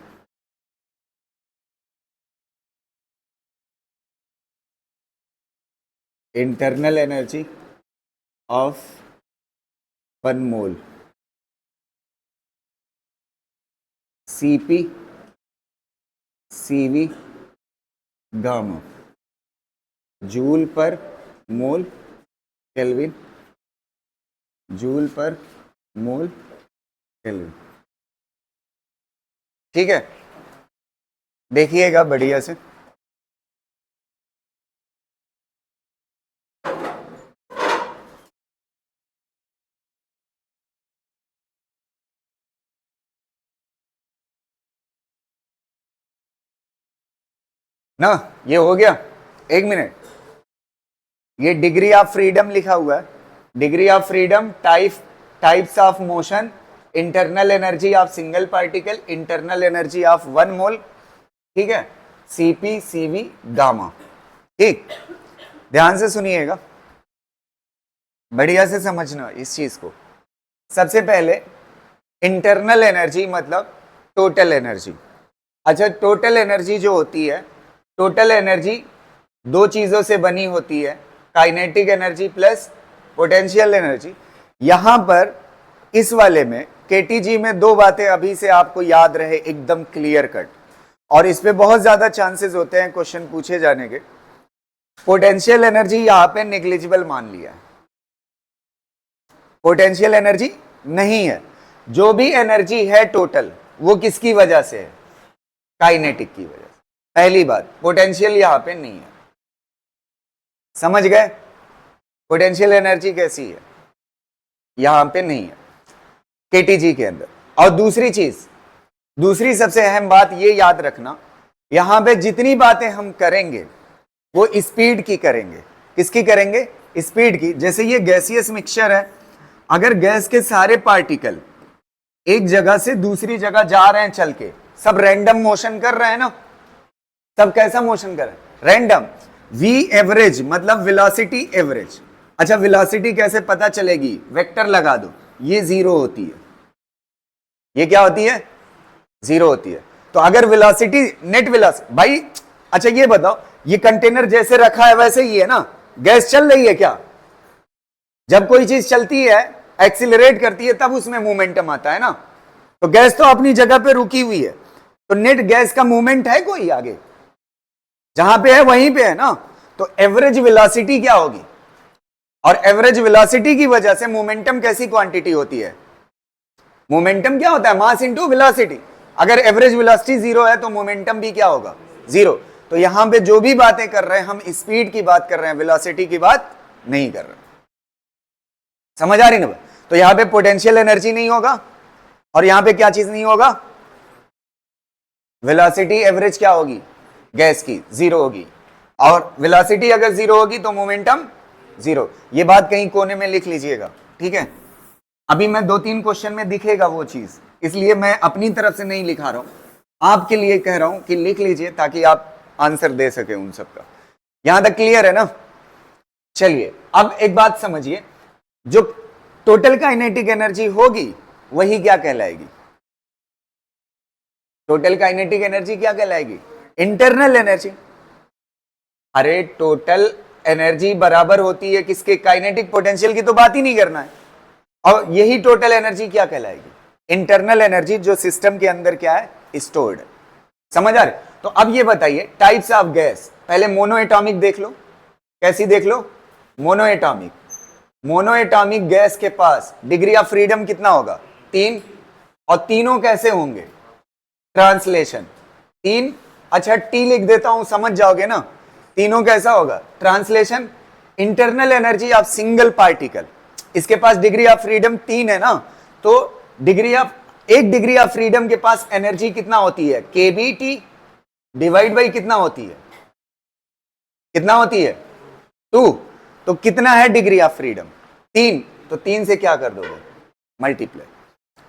internal energy of 1 mole, Cp Cv gamma, joule per mole kelvin, joule per mole kelvin, ठीक है। देखिएगा बढ़िया से। ना ये हो गया, एक मिनट, ये डिग्री ऑफ फ्रीडम लिखा हुआ है, degree of freedom, types of motion, internal energy of single particle, internal energy of one mole, ठीक है, सीपी सीवी गामा। ठीक, ध्यान से सुनिएगा, बढ़िया से समझना इस चीज को। सबसे पहले इंटरनल एनर्जी मतलब टोटल एनर्जी। अच्छा, टोटल एनर्जी जो होती है, टोटल एनर्जी दो चीजों से बनी होती है, kinetic energy plus potential energy. यहां पर इस वाले में केटीजी में दो बातें अभी से आपको याद रहे एकदम क्लियर कट, और इस पे बहुत ज्यादा चांसेस होते हैं क्वेश्चन पूछे जाने के। पोटेंशियल एनर्जी यहां पे नेग्लिजिबल मान लिया है, पोटेंशियल एनर्जी नहीं है। जो भी एनर्जी है टोटल, वो किसकी वजह से है? काइनेटिक की वजह से। पहली बात, पोटेंशियल यहां पे नहीं है, समझ गए? पोटेंशियल एनर्जी कैसी है? यहां पे नहीं है केटीजी के अंदर। और दूसरी चीज, दूसरी सबसे अहम बात ये याद रखना, यहां पे जितनी बातें हम करेंगे वो स्पीड की करेंगे। किसकी करेंगे? स्पीड की। जैसे ये गैसियस मिक्सचर है, अगर गैस के सारे पार्टिकल एक जगह से दूसरी जगह जा रहे हैं चल के, सब रैंडम मोशन कर रहे हैं ना, सब कैसा मोशन कर रहे हैं? रैंडम। वी एवरेज मतलब वेलोसिटी एवरेज। अच्छा, वेलोसिटी कैसे पता चलेगी? वेक्टर लगा दो, ये जीरो होती है, ये क्या होती है? जीरो होती है। तो अगर वेलोसिटी, नेट वेलोसिटी भाई, अच्छा ये बताओ, ये कंटेनर जैसे रखा है वैसे ही है ना? गैस चल रही है क्या? जब कोई चीज चलती है, एक्सीलरेट करती है, तब उसमें मोमेंटम आता है ना। तो गैस तो अपनी जगह पे रुकी हुई है, तो नेट गैस का मूवमेंट है कोई आगे? जहां पे है वहीं पे है ना। तो एवरेज वेलोसिटी क्या होगी? और एवरेज वेलोसिटी की वजह से मोमेंटम कैसी क्वांटिटी होती है? मोमेंटम क्या होता है? Mass into velocity. अगर एवरेज वेलोसिटी जीरो है तो मोमेंटम भी क्या होगा? जीरो। तो यहां पे जो भी बातें कर रहे हैं हम, स्पीड की बात कर रहे हैं, वेलोसिटी की बात नहीं कर रहे। समझ आ रही ना? तो यहां पे पोटेंशियल एनर्जी नहीं होगा, और यहां पे क्या चीज नहीं होगा? वेलोसिटी एवरेज क्या होगी? गैस की जीरो होगी, और वेलोसिटी अगर जीरो होगी तो मोमेंटम जीरो। ये बात कहीं कोने में लिख लीजिएगा, ठीक है? अभी मैं 2-3 क्वेश्चन में दिखेगा वो चीज, इसलिए मैं अपनी तरफ से नहीं लिखा रहा हूं, आपके लिए कह रहा हूं कि लिख लीजिए ताकि आप आंसर दे सके उन सबका। यहां तक क्लियर है ना? चलिए, अब एक बात समझिए, जो टोटल काइनेटिक एनर्जी होगी वही क्या कहलाएगी? टोटल काइनेटिक एनर्जी क्या कहलाएगी? Internal energy. अरे टोटल एनर्जी बराबर होती है किसके? काइनेटिक पोटेंशियल की तो बात ही नहीं करना है। और यही टोटल एनर्जी क्या कहलाएगी? इंटरनल एनर्जी, जो सिस्टम के अंदर क्या है? स्टोर्ड है। समझ आ रहे? तो अब ये बताइए, टाइप्स ऑफ गैस, पहले मोनो एटॉमिक देख लो। कैसी देख लो? Monoatomic. Monoatomic gas के पास डिग्री ऑफ फ्रीडम कितना होगा? 3। और तीनों कैसे होंगे? ट्रांसलेशन 3। अच्छा, टी लिख देता हूं, समझ जाओगे ना। तीनों कैसा होगा? Translation. Internal energy of single particle, इसके पास डिग्री ऑफ फ्रीडम 3 है ना, तो डिग्री ऑफ, एक डिग्री ऑफ फ्रीडम के पास एनर्जी कितना होती है? kBT डिवाइड बाई कितना होती है? कितना होती है? 2। तो कितना है डिग्री ऑफ फ्रीडम? 3। तो 3 से क्या कर दोगे? मल्टीप्लाई।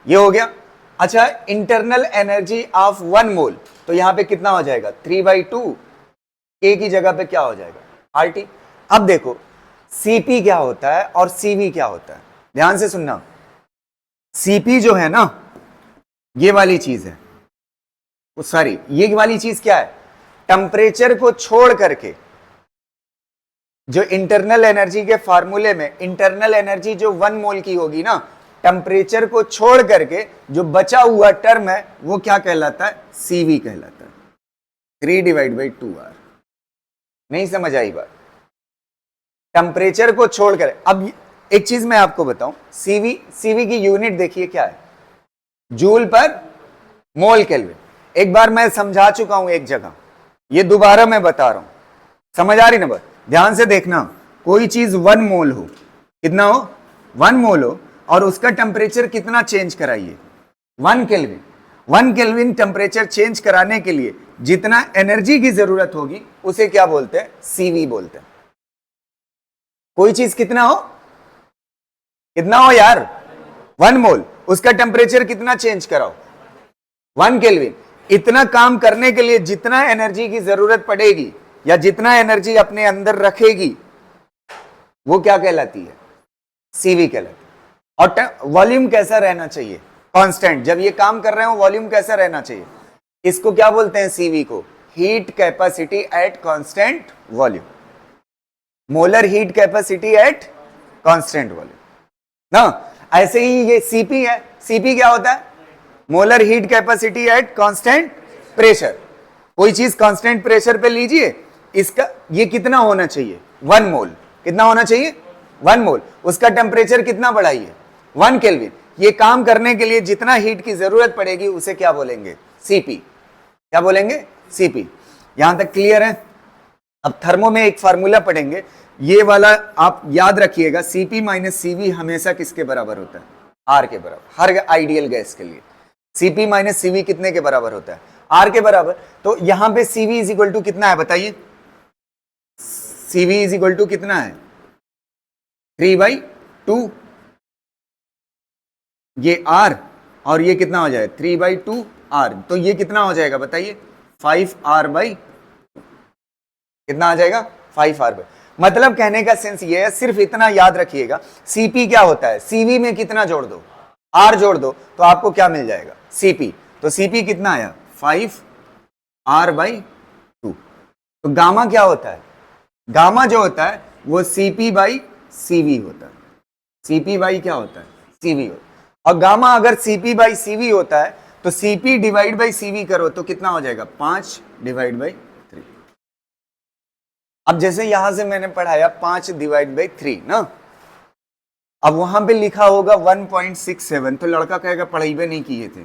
ये हो गया। अच्छा, इंटरनल एनर्जी ऑफ 1 मोल, तो यहां पे कितना हो जाएगा? 3/2। के की जगह पे क्या हो जाएगा? RT। अब देखो CP क्या होता है और CV क्या होता है, ध्यान से सुनना। CP जो है ना, ये वाली चीज है, सॉरी ये वाली चीज क्या है? टेम्परेचर को छोड़ करके, जो इंटरनल एनर्जी के फार्मूले में इंटरनल एनर्जी जो 1 मोल की होगी ना, टेम्परेचर को छोड़ करके जो बचा हुआ टर्म है वो क्या कहलाता है? CV कहलाता है। 3/2R। नहीं समझ आई बात? टेम्परेचर को छोड़कर। अब एक चीज मैं आपको बताऊं, सीवी की यूनिट देखिए क्या है? Joule per mole kelvin. एक बार मैं समझा चुका हूं एक जगह, ये दोबारा मैं बता रहा हूं, समझ आ रही ना बात? ध्यान से देखना, कोई चीज 1 मोल हो, कितना हो, 1 मोल हो, और उसका टेम्परेचर कितना चेंज कराइए, 1 केल्विन। 1 केल्विन टेम्परेचर चेंज कराने के लिए जितना एनर्जी की जरूरत होगी उसे क्या बोलते हैं, सीवी बोलते हैं। कोई चीज कितना हो यार, 1 मोल, उसका टेम्परेचर कितना चेंज कराओ, 1 केल्विन। इतना काम करने के लिए जितना एनर्जी की जरूरत पड़ेगी या जितना एनर्जी अपने अंदर रखेगी वो क्या कहलाती है, सीवी कहलाती है। और वॉल्यूम कैसा रहना चाहिए, कांस्टेंट। जब ये काम कर रहे हो वॉल्यूम कैसा रहना चाहिए, इसको क्या बोलते हैं, सीवी को heat capacity at constant volume, molar heat capacity at constant volume ना। ऐसे ही ये सीपी है, सीपी क्या होता है, molar heat capacity at constant pressure. कोई चीज कांस्टेंट प्रेशर पे लीजिए, इसका ये कितना होना चाहिए, 1 मोल। कितना होना चाहिए, 1 मोल। उसका टेम्परेचर कितना बढ़ाइए, 1 केल्विन। ये काम करने के लिए जितना हीट की जरूरत पड़ेगी उसे क्या बोलेंगे, सीपी। क्या बोलेंगे, सीपी। यहां तक क्लियर है? अब थर्मो में एक फार्मूला पढ़ेंगे, ये वाला आप याद रखिएगा, सीपी माइनस सीवी हमेशा किसके बराबर होता है, आर के बराबर। हर आइडियल गैस के लिए सीपी माइनस सीवी कितने के बराबर होता है, आर के बराबर। तो यहां पे सीवी इज इक्वल टू कितना है बताइए, सीवी इज इक्वल टू कितना है, 3/2। ये आर और ये कितना हो जाएगा, 3/2 आर। तो ये कितना हो जाएगा बताइए, 5R/, कितना आ जाएगा, 5R/। मतलब कहने का सेंस ये है, सिर्फ इतना याद रखिएगा, सीपी क्या होता है, सीवी में कितना जोड़ दो, आर जोड़ दो, तो आपको क्या मिल जाएगा, सीपी। तो सीपी कितना आया, 5R/2। तो गामा क्या होता है, गामा जो होता है वो CP/CV होता है। CP/ क्या होता है, CV होता है। और गामा अगर CP/CV होता है तो CP डिवाइड बाई CV करो तो कितना हो जाएगा, 5/3। अब जैसे यहां से मैंने पढ़ाया 5/3 ना, अब वहां पे लिखा होगा 1.67, तो लड़का कहेगा पढ़ाई नहीं किए थे,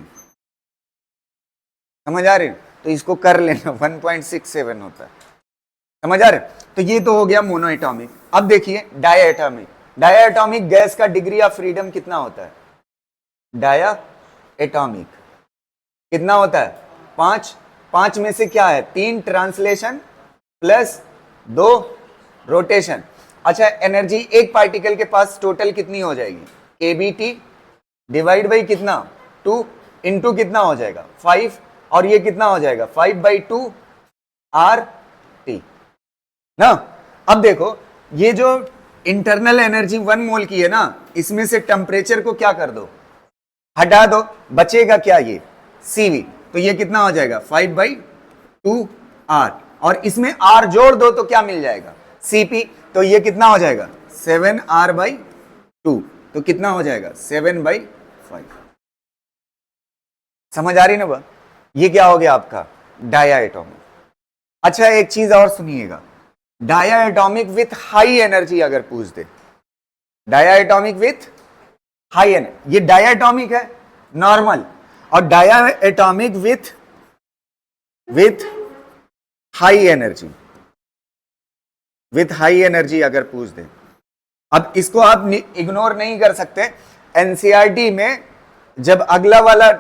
समझ आ रहे? तो इसको कर लेना, 1.67 होता है, समझ आ रहे? तो ये तो हो गया मोनो एटॉमिक। अब देखिए diatomic. Diatomic gas का डिग्री ऑफ फ्रीडम कितना होता है, डाया एटॉमिक कितना होता है, 5। 5 में से क्या है, 3 ट्रांसलेशन प्लस 2 रोटेशन। अच्छा, एनर्जी एक पार्टिकल के पास टोटल कितनी हो जाएगी, KBT डिवाइड बाई कितना, 2 इंटू कितना हो जाएगा, 5, और ये कितना हो जाएगा, 5/2 RT ना। अब देखो ये जो इंटरनल एनर्जी 1 मोल की है ना, इसमें से टेम्परेचर को क्या कर दो, हटा दो, बचेगा क्या, ये CV। तो ये कितना हो जाएगा, 5/2 R, और इसमें R जोड़ दो तो क्या मिल जाएगा, CP। तो ये कितना हो जाएगा, 7R/2। तो कितना हो जाएगा, 7/5। समझ आ रही ना बात? ये क्या हो गया आपका डाया एटॉमिक। अच्छा एक चीज और सुनिएगा, diatomic with high energy अगर पूछ दे, diatomic with high energy, ये डाया एटॉमिक है नॉर्मल, और diatomic with high energy, with high energy अगर पूछ दे। अब इसको आप इग्नोर नहीं कर सकते। एनसीईआरटी में जब अगला वाला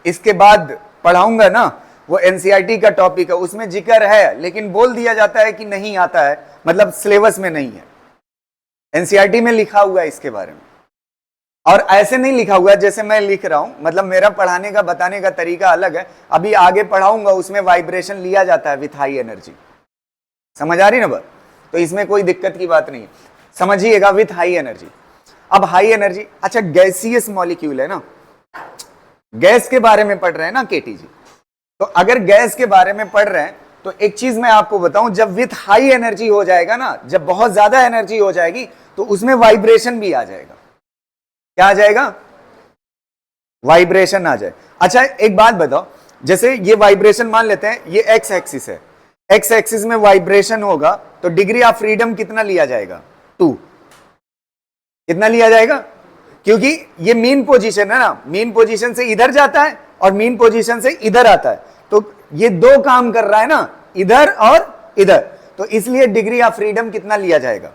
इसके बाद पढ़ाऊंगा ना, वो एनसीईआरटी का टॉपिक है, उसमें जिक्र है, लेकिन बोल दिया जाता है कि नहीं आता है, मतलब सिलेबस में नहीं है। एनसीईआरटी में लिखा हुआ है इसके बारे में, और ऐसे नहीं लिखा हुआ है जैसे मैं लिख रहा हूं, मतलब मेरा पढ़ाने का बताने का तरीका अलग है। अभी आगे पढ़ाऊंगा उसमें वाइब्रेशन लिया जाता है विथ हाई एनर्जी, समझ आ रही ना बात? तो इसमें कोई दिक्कत की बात नहीं है, समझिएगा विथ हाई एनर्जी। अब हाई एनर्जी, अच्छा गैसियस मॉलिक्यूल है ना, गैस के बारे में पढ़ रहे हैं ना केटी जी, तो अगर गैस के बारे में पढ़ रहे हैं तो एक चीज मैं आपको बताऊं, जब विथ हाई एनर्जी हो जाएगा ना, जब बहुत ज्यादा एनर्जी हो जाएगी तो उसमें वाइब्रेशन भी आ जाएगा। क्या आ जाएगा, वाइब्रेशन आ जाए। अच्छा एक बात बताओ, जैसे ये वाइब्रेशन मान लेते हैं, ये एक्स एक्सिस है, एक्स एक्सिस में वाइब्रेशन होगा तो डिग्री ऑफ फ्रीडम कितना लिया जाएगा, 2। कितना लिया जाएगा, क्योंकि ये मीन पोजीशन है ना, मीन पोजीशन से इधर जाता है और मीन पोजीशन से इधर आता है, तो ये दो काम कर रहा है ना, इधर और इधर, तो इसलिए डिग्री ऑफ फ्रीडम कितना लिया जाएगा,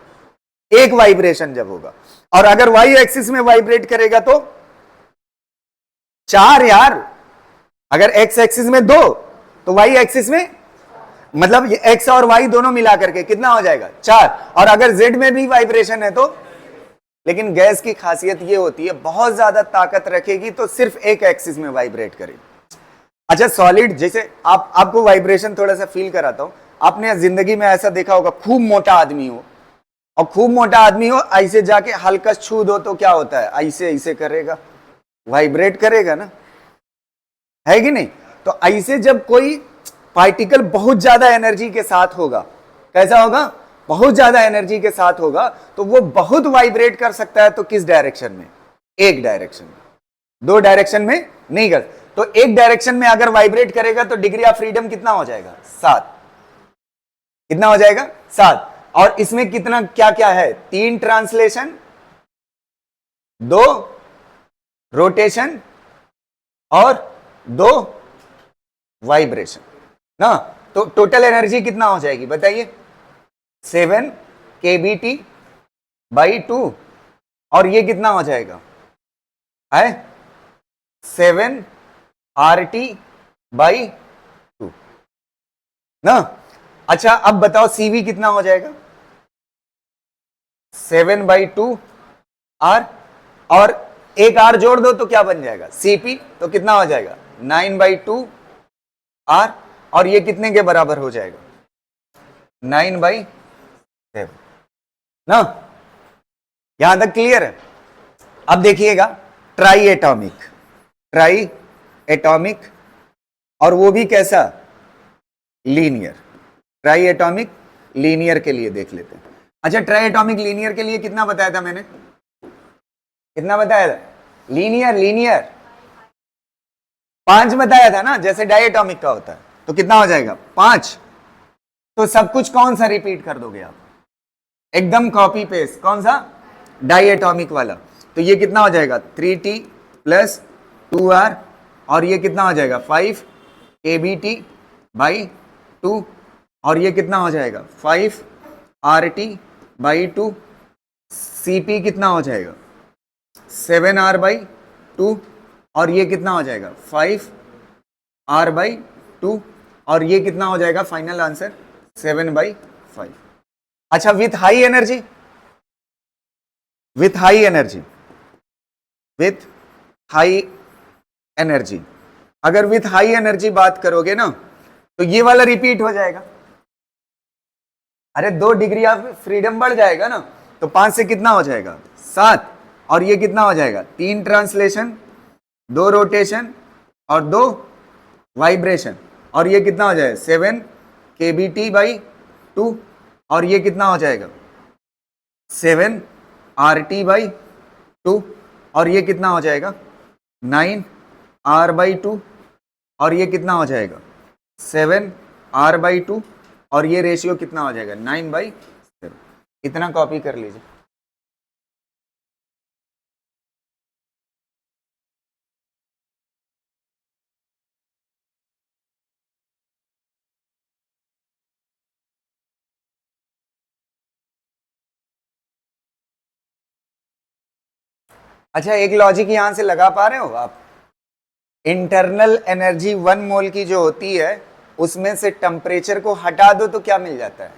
एक वाइब्रेशन जब होगा। और अगर वाई एक्सिस में वाइब्रेट करेगा तो 4 यार, अगर एक्स एक्सिस में 2 तो वाई एक्सिस में, मतलब ये एक्स और वाई दोनों मिला करके कितना हो जाएगा 4। और अगर जेड में भी वाइब्रेशन है तो, लेकिन गैस की खासियत ये होती है बहुत ज्यादा ताकत रखेगी तो सिर्फ एक एक्सिस में वाइब्रेट करेगी। अच्छा सॉलिड, जैसे आपको वाइब्रेशन थोड़ा सा फील कराता हूं। आपने जिंदगी में ऐसा देखा होगा, खूब मोटा आदमी हो, और खूब मोटा आदमी हो, ऐसे जाके हल्का छू दो तो क्या होता है, ऐसे ऐसे करेगा, वाइब्रेट करेगा ना, है कि नहीं। तो ऐसे जब कोई पार्टिकल बहुत ज्यादा एनर्जी के साथ होगा, कैसा होगा, बहुत ज्यादा एनर्जी के साथ होगा, तो वो बहुत वाइब्रेट कर सकता है। तो किस डायरेक्शन में, एक डायरेक्शन में, दो डायरेक्शन में नहीं कर। तो एक डायरेक्शन में अगर वाइब्रेट करेगा तो डिग्री ऑफ फ्रीडम कितना हो जाएगा, 7। कितना हो जाएगा, 7। और इसमें कितना क्या क्या है, 3 ट्रांसलेशन, 2 रोटेशन और 2 वाइब्रेशन ना। तो टोटल एनर्जी कितना हो जाएगी बताइए, 7 kBT बाई 2, और ये कितना हो जाएगा है 7 RT बाई 2 ना। अच्छा अब बताओ CV कितना हो जाएगा, 7/2 R, और एक R जोड़ दो तो क्या बन जाएगा CP, तो कितना हो जाएगा 9/2 R, और ये कितने के बराबर हो जाएगा 9/7 ना। यहां तक क्लियर है। अब देखिएगा ट्राई एटॉमिक, ट्राई एटॉमिक, और वो भी कैसा, लीनियर। ट्राई एटॉमिक लीनियर के लिए देख लेते हैं। अच्छा ट्राई एटॉमिक लीनियर के लिए कितना बताया था मैंने, कितना बताया था, लीनियर लीनियर 5 बताया था ना, जैसे डायटोमिक का होता है। तो कितना हो जाएगा 5। तो सब कुछ कौन सा रिपीट कर दोगे आप, एकदम कॉपी पेस्ट, कौन सा, डायटोमिक वाला। तो ये कितना हो जाएगा 3T प्लस 2R, और ये कितना हो जाएगा 5 kBT बाई 2, और ये कितना हो जाएगा 5 RT बाई 2, CP कितना हो जाएगा 7R बाई 2, और ये कितना हो जाएगा 5R बाई 2, और ये कितना हो जाएगा फाइनल आंसर 7/5। अच्छा with high energy, with high energy, with high energy, अगर विथ हाई एनर्जी बात करोगे ना तो ये वाला रिपीट हो जाएगा। अरे 2 डिग्री ऑफ फ्रीडम बढ़ जाएगा ना, तो 5 से कितना हो जाएगा 7, और ये कितना हो जाएगा 3 ट्रांसलेशन, 2 रोटेशन और 2 वाइब्रेशन, और ये कितना हो जाएगा 7 kBT बाई 2, और ये कितना हो जाएगा 7 RT बाई 2, और ये कितना हो जाएगा 9 R बाई 2, और ये कितना हो जाएगा 7 R बाई 2, और ये रेशियो कितना हो जाएगा 9/7। इतना कॉपी कर लीजिए। अच्छा एक लॉजिक यहां से लगा पा रहे हो आप, इंटरनल एनर्जी 1 मोल की जो होती है उसमें से टेम्परेचर को हटा दो तो क्या मिल जाता है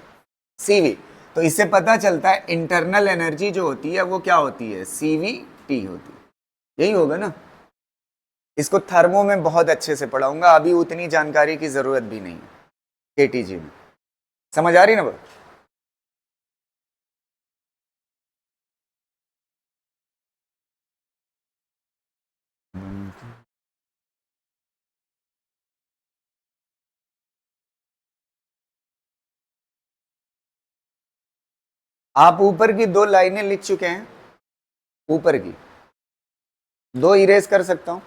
CV। तो इससे पता चलता है इंटरनल एनर्जी जो होती है वो क्या होती है CVT होती है, यही होगा ना। इसको थर्मो में बहुत अच्छे से पढ़ाऊंगा, अभी उतनी जानकारी की जरूरत भी नहीं है KTG में, समझ आ रही ना बात। आप ऊपर की 2 लाइनें लिख चुके हैं, ऊपर की 2 इरेज कर सकता हूं,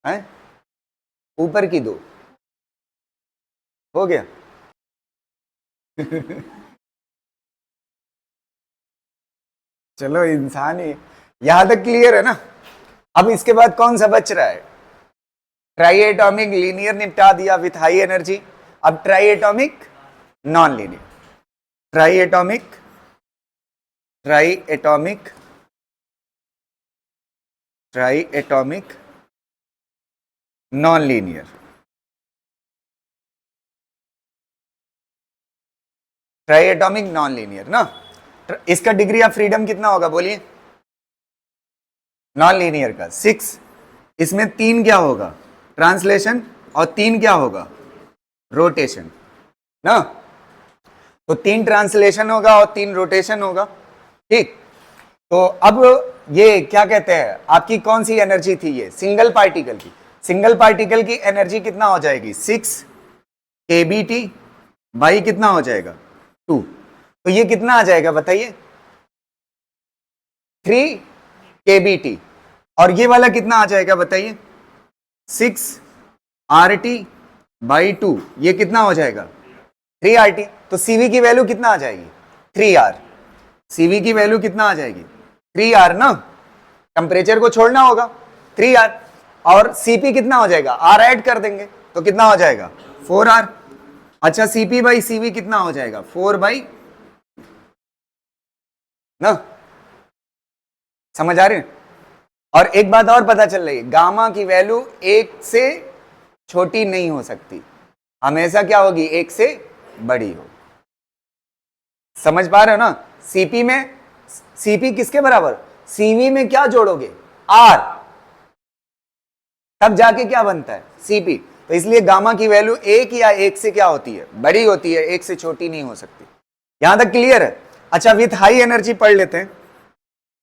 है ऊपर की 2 हो गया चलो इंसान ही, यहां तक क्लियर है ना। अब इसके बाद कौन सा बच रहा है, ट्राई एटॉमिक लीनियर निपटा दिया विथ हाई एनर्जी, अब try atomic non linear, try atomic non linear, try atomic non linear ना। इसका डिग्री ऑफ फ्रीडम कितना होगा बोलिए, नॉन लीनियर का 6। इसमें 3 क्या होगा, ट्रांसलेशन, और 3 क्या होगा, रोटेशन ना। तो 3 ट्रांसलेशन होगा और 3 रोटेशन होगा, ठीक। तो अब ये क्या कहते हैं, आपकी कौन सी एनर्जी थी, ये सिंगल पार्टिकल की, सिंगल पार्टिकल की एनर्जी कितना हो जाएगी 6 kBT बाई कितना हो जाएगा 2। तो ये कितना आ जाएगा बताइए 3 kBT, और ये वाला कितना आ जाएगा बताइए 6 RT बाई 2, ये कितना हो जाएगा 3 RT। तो CV की वैल्यू कितना आ जाएगी 3R, CV की वैल्यू कितना आ जाएगी 3R ना, टेम्परेचर को छोड़ना होगा 3R, और CP कितना हो जाएगा, R ऐड कर देंगे तो कितना हो जाएगा 4R। अच्छा CP बाई CV कितना हो जाएगा 4 बाई ना, समझ आ रही है। और एक बात और पता चल रही है, गामा की वैल्यू 1 से छोटी नहीं हो सकती, हमेशा क्या होगी 1 से बड़ी हो, समझ पा रहे हो ना। CP में, CP किसके बराबर, CV में क्या जोड़ोगे R, तब जाके क्या बनता है CP। तो इसलिए गामा की वैल्यू 1 या 1 से क्या होती है, बड़ी होती है, 1 से छोटी नहीं हो सकती। यहां तक क्लियर है। अच्छा विथ हाई एनर्जी पढ़ लेते हैं,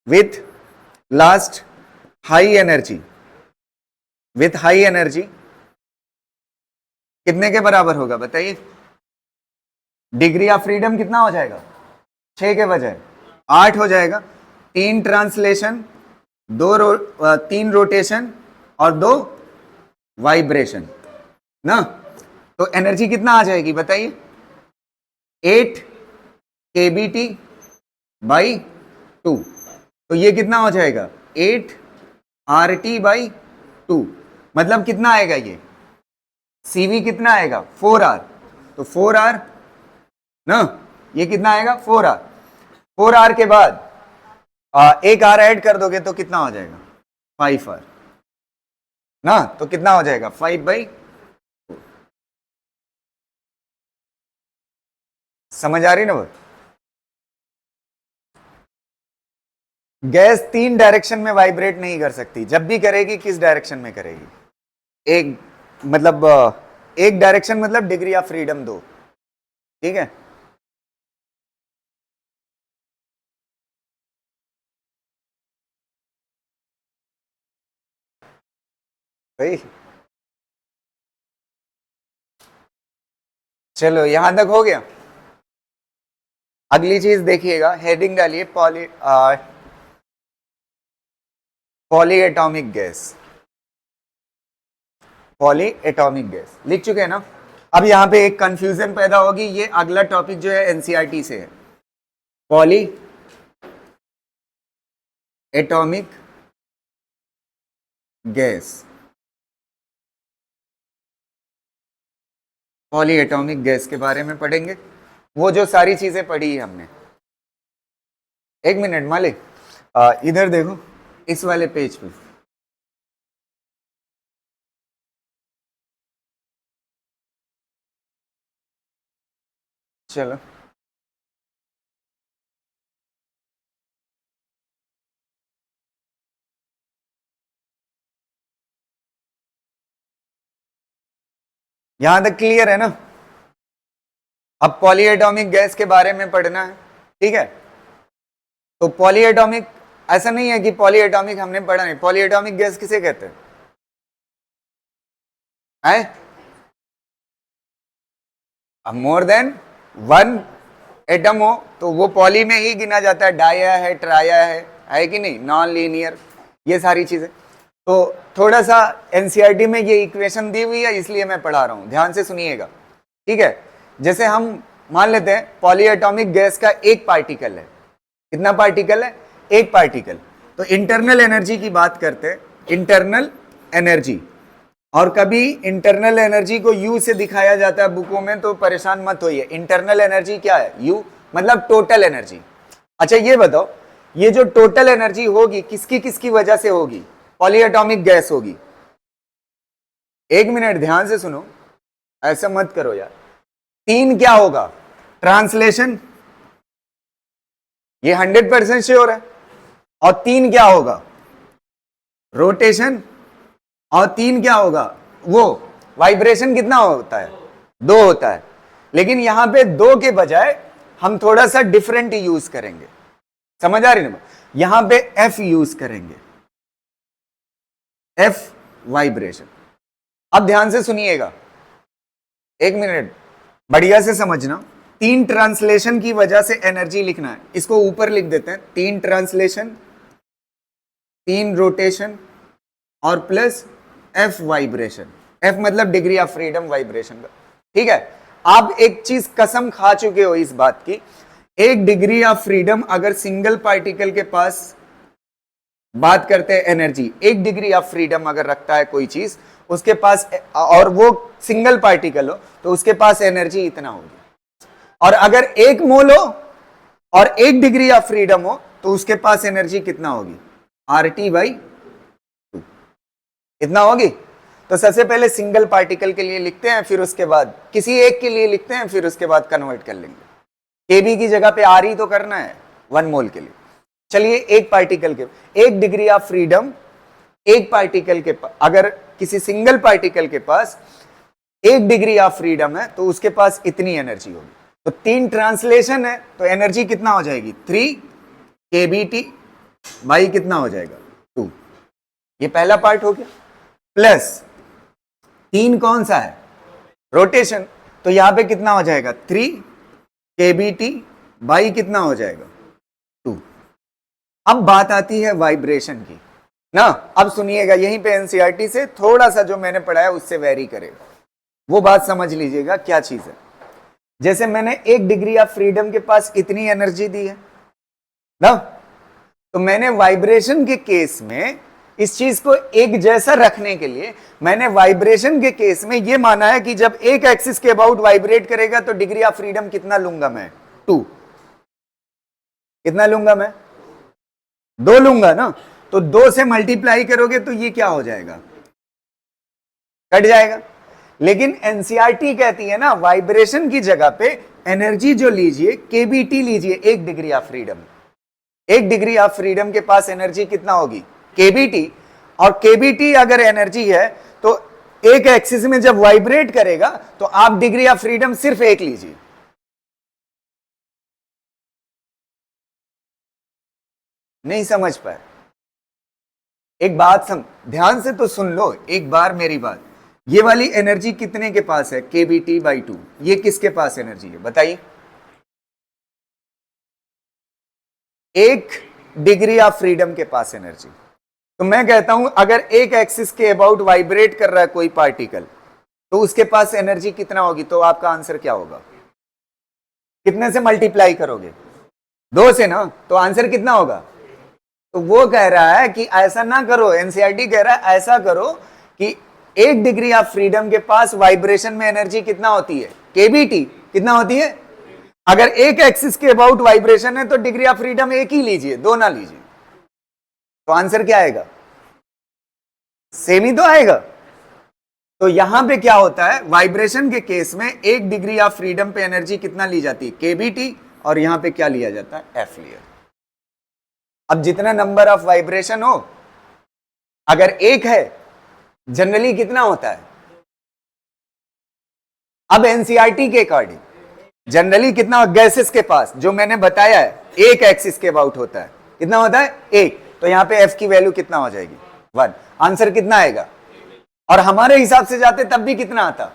with last high energy, with high energy कितने के बराबर होगा बताइए, डिग्री ऑफ फ्रीडम कितना हो जाएगा 6 के बजाय 8 हो जाएगा, 3 ट्रांसलेशन, 3 रोटेशन और 2 वाइब्रेशन ना। तो एनर्जी कितना आ जाएगी बताइए 8 kBT बाई 2, तो ये कितना हो जाएगा 8 RT बाई 2, मतलब कितना आएगा ये CV कितना आएगा 4R, तो 4R ना, ये कितना आएगा 4R। 4R के बाद एक R ऐड कर दोगे तो कितना हो जाएगा 5R ना, तो कितना हो जाएगा 5 बाई 4। समझ आ रही ना वो। गैस 3 डायरेक्शन में वाइब्रेट नहीं कर सकती, जब भी करेगी किस डायरेक्शन में करेगी, एक मतलब एक डायरेक्शन मतलब डिग्री ऑफ फ्रीडम 2, ठीक है। भाई चलो यहां तक हो गया। अगली चीज देखिएगा, हेडिंग डालिए poly atomic gas, poly atomic gas लिख चुके हैं ना। अब यहां पे एक कंफ्यूजन पैदा होगी, ये अगला टॉपिक जो है एनसीईआरटी से है, poly atomic gas, poly atomic gas के बारे में पढ़ेंगे, वो जो सारी चीजें पढ़ी है हमने। एक मिनट मालिक, इधर देखो इस वाले पेज पे, चलो यहां तक क्लियर है ना। अब पॉली एटॉमिक गैस के बारे में पढ़ना है, ठीक है। तो पॉली एटॉमिक, ऐसा नहीं है कि पॉली एटॉमिक हमने पढ़ा नहीं, पॉली एटॉमिक गैस किसे कहते हैं अब मोर देन 1 एटम हो तो वो पॉली में ही गिना जाता है, डाया है, ट्राया है कि नहीं, नॉन लीनियर, ये सारी चीजें। तो थोड़ा सा एनसीईआरटी में ये इक्वेशन दी हुई है इसलिए मैं पढ़ा रहा हूं, ध्यान से सुनिएगा, ठीक है। जैसे हम मान लेते हैं पॉली एटॉमिक गैस का एक पार्टिकल है, कितना पार्टिकल है, एक पार्टिकल, तो इंटरनल एनर्जी की बात करते हैं, इंटरनल एनर्जी और कभी इंटरनल एनर्जी को यू से दिखाया जाता है बुकों में, तो परेशान मत होइए। इंटरनल एनर्जी क्या है? यू, मतलब टोटल एनर्जी। अच्छा ये बताओ, ये जो टोटल एनर्जी होगी किसकी किसकी वजह से होगी? पॉलीएटॉमिक गैस होगी। एक मिनट ध्यान से सुनो, ऐसा मत करो यार। 3 क्या होगा? ट्रांसलेशन, ये 100% श्योर है। और 3 क्या होगा? रोटेशन। और 3 क्या होगा? वो वाइब्रेशन। कितना होता है? 2 होता है। लेकिन यहां पे 2 के बजाय हम थोड़ा सा डिफरेंट यूज करेंगे। समझ आ रही ना? यहां पे एफ यूज करेंगे, एफ वाइब्रेशन। अब ध्यान से सुनिएगा, एक मिनट, बढ़िया से समझना। 3 ट्रांसलेशन की वजह से एनर्जी लिखना है, इसको ऊपर लिख देते हैं। 3 ट्रांसलेशन, 3 रोटेशन और प्लस एफ वाइब्रेशन। एफ मतलब डिग्री ऑफ फ्रीडम वाइब्रेशन का। ठीक है, आप एक चीज कसम खा चुके हो इस बात की, 1 डिग्री ऑफ फ्रीडम अगर सिंगल पार्टिकल के पास, बात करते हैं एनर्जी, 1 डिग्री ऑफ फ्रीडम अगर रखता है कोई चीज उसके पास, और वो सिंगल पार्टिकल हो, तो उसके पास एनर्जी इतना होगी। और अगर 1 मोल हो और 1 डिग्री ऑफ फ्रीडम हो, तो उसके पास एनर्जी कितना होगी? RT/2 इतना होगी। तो सबसे पहले सिंगल पार्टिकल के लिए लिखते हैं, फिर उसके बाद किसी एक के लिए लिखते हैं, फिर उसके बाद कन्वर्ट कर लेंगे। केबी की जगह पे RE तो करना है 1 मोल के लिए। चलिए, एक पार्टिकल के 1 डिग्री ऑफ फ्रीडम, एक पार्टिकल के पास, अगर किसी सिंगल पार्टिकल के पास 1 डिग्री ऑफ फ्रीडम है तो उसके पास इतनी एनर्जी होगी। तो 3 ट्रांसलेशन है, तो एनर्जी कितना हो जाएगी? 3 kBT बाई कितना हो जाएगा? 2। ये पहला पार्ट हो गया। प्लस 3 कौन सा है? रोटेशन। तो यहां पे कितना हो जाएगा? 3 kBT बाई कितना हो जाएगा? 2। अब बात आती है वाइब्रेशन की ना। अब सुनिएगा, यहीं पे एनसीईआरटी से थोड़ा सा जो मैंने पढ़ाया उससे वेरी करेगा, वो बात समझ लीजिएगा क्या चीज है। जैसे मैंने 1 डिग्री ऑफ फ्रीडम के पास इतनी एनर्जी दी है ना, तो मैंने वाइब्रेशन के केस में इस चीज को एक जैसा रखने के लिए मैंने वाइब्रेशन के केस में यह माना है कि जब एक एक्सिस के अबाउट वाइब्रेट करेगा तो डिग्री ऑफ फ्रीडम कितना लूंगा मैं? 2। कितना लूंगा मैं? 2 लूंगा ना। तो 2 से मल्टीप्लाई करोगे तो ये क्या हो जाएगा? कट जाएगा। लेकिन एनसीईआरटी कहती है ना, वाइब्रेशन की जगह पे एनर्जी जो लीजिए केबीटी लीजिए, 1 degree of freedom. 1 degree of freedom के पास एनर्जी कितना होगी? केबीटी। और केबीटी अगर एनर्जी है तो एक एक्सिस में जब वाइब्रेट करेगा तो आप डिग्री ऑफ फ्रीडम सिर्फ 1 लीजिए। नहीं समझ पाए? एक बात ध्यान से तो सुन लो एक बार मेरी बात। ये वाली एनर्जी कितने के पास है? kBT/2। ये किसके पास एनर्जी है बताइए? 1 डिग्री ऑफ फ्रीडम के पास एनर्जी। तो मैं कहता हूं अगर एक एक्सिस के अबाउट वाइब्रेट कर रहा है कोई पार्टिकल, तो उसके पास एनर्जी कितना होगी? तो आपका आंसर क्या होगा? कितने से मल्टीप्लाई करोगे? 2 से ना। तो आंसर कितना होगा? तो वो कह रहा है कि ऐसा ना करो, एनसीईआरटी कह रहा है ऐसा करो कि 1 डिग्री ऑफ फ्रीडम के पास वाइब्रेशन में एनर्जी कितना होती है? kBT कितना होती है? अगर एक एक्सिस के अबाउट वाइब्रेशन है तो डिग्री ऑफ फ्रीडम 1 ही लीजिए, 2 ना लीजिए। तो आंसर क्या आएगा? सेम ही तो आएगा। तो यहां पे क्या होता है, वाइब्रेशन के केस में 1 डिग्री ऑफ फ्रीडम पे एनर्जी कितना ली जाती है? kBT। और यहां पे क्या लिया जाता है? F लिया। अब जितना नंबर ऑफ वाइब्रेशन हो, अगर 1 है, जनरली कितना होता है? अब एनसीईआरटी के अकॉर्डिंग जनरली कितना गैसेस के पास जो मैंने बताया है एक एक्सिस के अबाउट होता है, कितना होता है? 1। तो यहां पे F की वैल्यू कितना हो जाएगी? 1। आंसर कितना आएगा? और हमारे हिसाब से जाते तब भी कितना आता?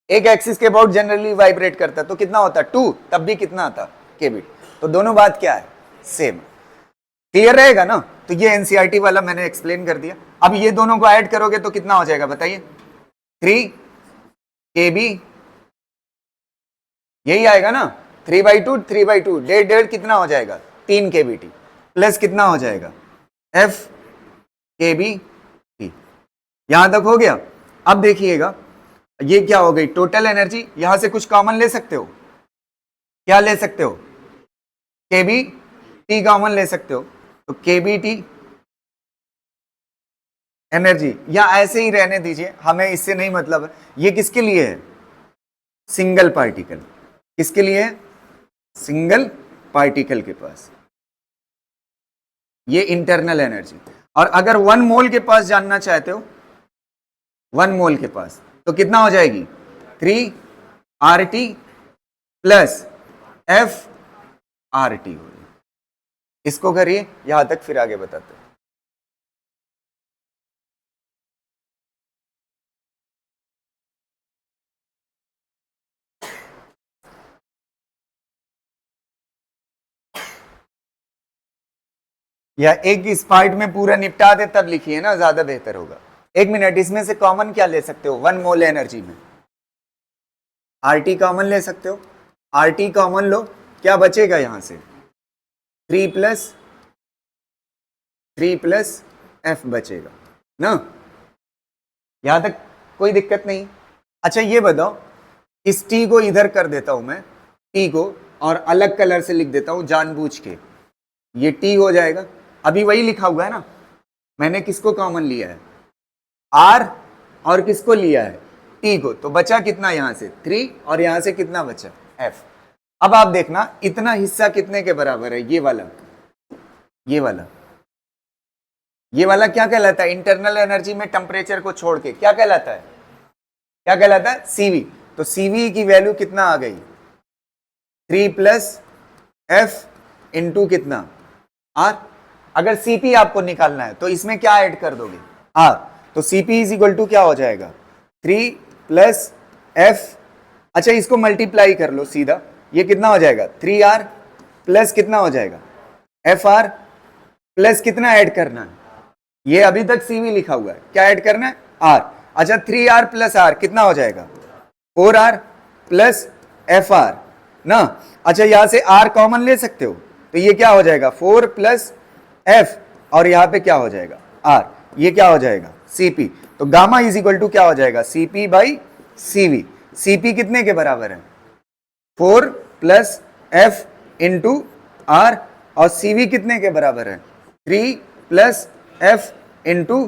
एक एक्सिस के अबाउट जनरली वाइब्रेट करता तो कितना होता? 2। तब भी कितना आता? kBT। तो दोनों बात क्या है? सेम। क्लियर रहेगा ना? तो ये एनसीईआरटी वाला मैंने एक्सप्लेन कर दिया। अब ये दोनों को ऐड करोगे तो कितना हो जाएगा बताइए? 3 kB, यही आएगा ना? 3/2 3/2, 1.5 कितना हो जाएगा? 3 kBT प्लस कितना हो जाएगा? F kBT। यहां तक हो गया? अब देखिएगा ये क्या हो गई टोटल एनर्जी, यहां से कुछ कॉमन ले सकते हो, क्या ले सकते हो, केबी टी कॉमन ले सकते हो, तो केबी टी एनर्जी, या ऐसे ही रहने दीजिए, हमें इससे नहीं मतलब है। ये किसके लिए है, सिंगल पार्टिकल, किसके लिए है, सिंगल पार्टिकल के पास, ये इंटरनल एनर्जी। और अगर 1 मोल के पास जानना चाहते हो, 1 मोल के पास, तो कितना हो जाएगी 3 RT प्लस FRT हो गई। इसको करिए यहां तक, फिर आगे बताते हैं। या एक इस पार्ट में पूरा निपटा दे तब लिखिए ना, ज्यादा बेहतर होगा। 1 मिनट, इसमें से कॉमन क्या ले सकते हो 1 मोल एनर्जी में, RT कॉमन ले सकते हो, RT कॉमन लो, क्या बचेगा यहां से 3 प्लस F बचेगा ना, यहां तक कोई दिक्कत नहीं। अच्छा ये बताओ, इस T को इधर कर देता हूं मैं, T को, और अलग कलर से लिख देता हूं जानबूझ के, ये T हो जाएगा। अभी वही लिखा हुआ है ना, मैंने किसको कॉमन लिया है R, और किसको लिया है T को, तो बचा कितना यहां से 3, और यहां से कितना बचा F। अब आप देखना इतना हिस्सा कितने के बराबर है, ये वाला, ये वाला, ये वाला क्या कहलाता है, इंटरनल एनर्जी में टेम्परेचर को छोड़ के क्या कहलाता है, क्या कहलाता है CV। तो CV की वैल्यू कितना आ गई 3 प्लस F इंटू कितना R। अगर CP आपको निकालना है तो इसमें क्या ऐड कर दोगे R, तो CP इज इक्वल टू क्या हो जाएगा 3 प्लस F। अच्छा इसको मल्टीप्लाई कर लो सीधा, ये कितना हो जाएगा 3R प्लस कितना हो जाएगा FR प्लस कितना ऐड करना है, ये अभी तक CV लिखा हुआ है, क्या ऐड करना है R। अच्छा 3R प्लस R कितना हो जाएगा 4R प्लस FR ना। अच्छा यहां से R कॉमन ले सकते हो, तो ये क्या हो जाएगा 4 प्लस F, और यहां पे क्या हो जाएगा R, ये क्या हो जाएगा CP। तो गामा इज इक्वल टू क्या हो जाएगा CP बाई CV। CP कितने के बराबर है 4 प्लस F इंटू R, और CV कितने के बराबर है 3 plus F into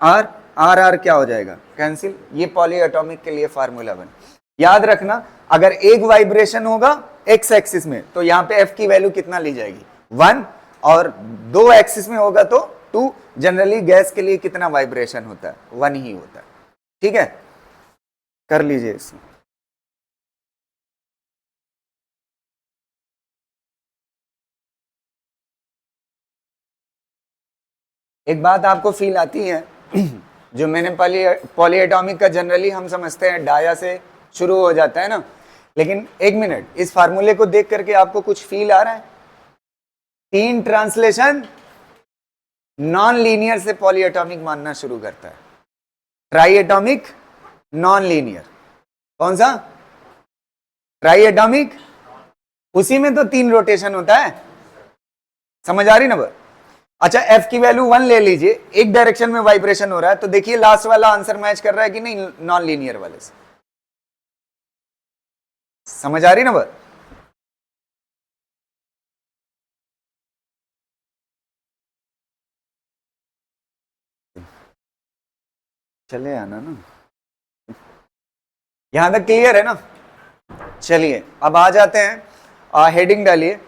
R। R क्या हो जाएगा कैंसिल, ये पॉली एटॉमिक के लिए फार्मूला बन। याद रखना अगर एक वाइब्रेशन होगा x एक्सिस में तो यहां पे F की वैल्यू कितना ली जाएगी 1, और 2 एक्सिस में होगा तो 2। जनरली गैस के लिए कितना वाइब्रेशन होता है 1 ही होता है, ठीक है, कर लीजिए इसमें। एक बात आपको फील आती है जो मैंने पॉली एटॉमिक का जनरली हम समझते हैं डाया से शुरू हो जाता है ना, लेकिन 1 मिनट, इस फार्मूले को देख करके आपको कुछ फील आ रहा है, 3 ट्रांसलेशन नॉन लीनियर से पॉली एटॉमिक मानना शुरू करता है, ट्राई एटॉमिक नॉन लीनियर, कौन सा ट्राई एटॉमिक, उसी में तो 3 रोटेशन होता है, समझ आ रही ना। अच्छा F की वैल्यू 1 ले लीजिए, एक डायरेक्शन में वाइब्रेशन हो रहा है, तो देखिए लास्ट वाला आंसर मैच कर रहा है कि नहीं नॉन लीनियर वाले से, समझ आ रही ना बात। चले आना ना, यहां तक क्लियर है ना। चलिए अब आ जाते हैं, हेडिंग डालिए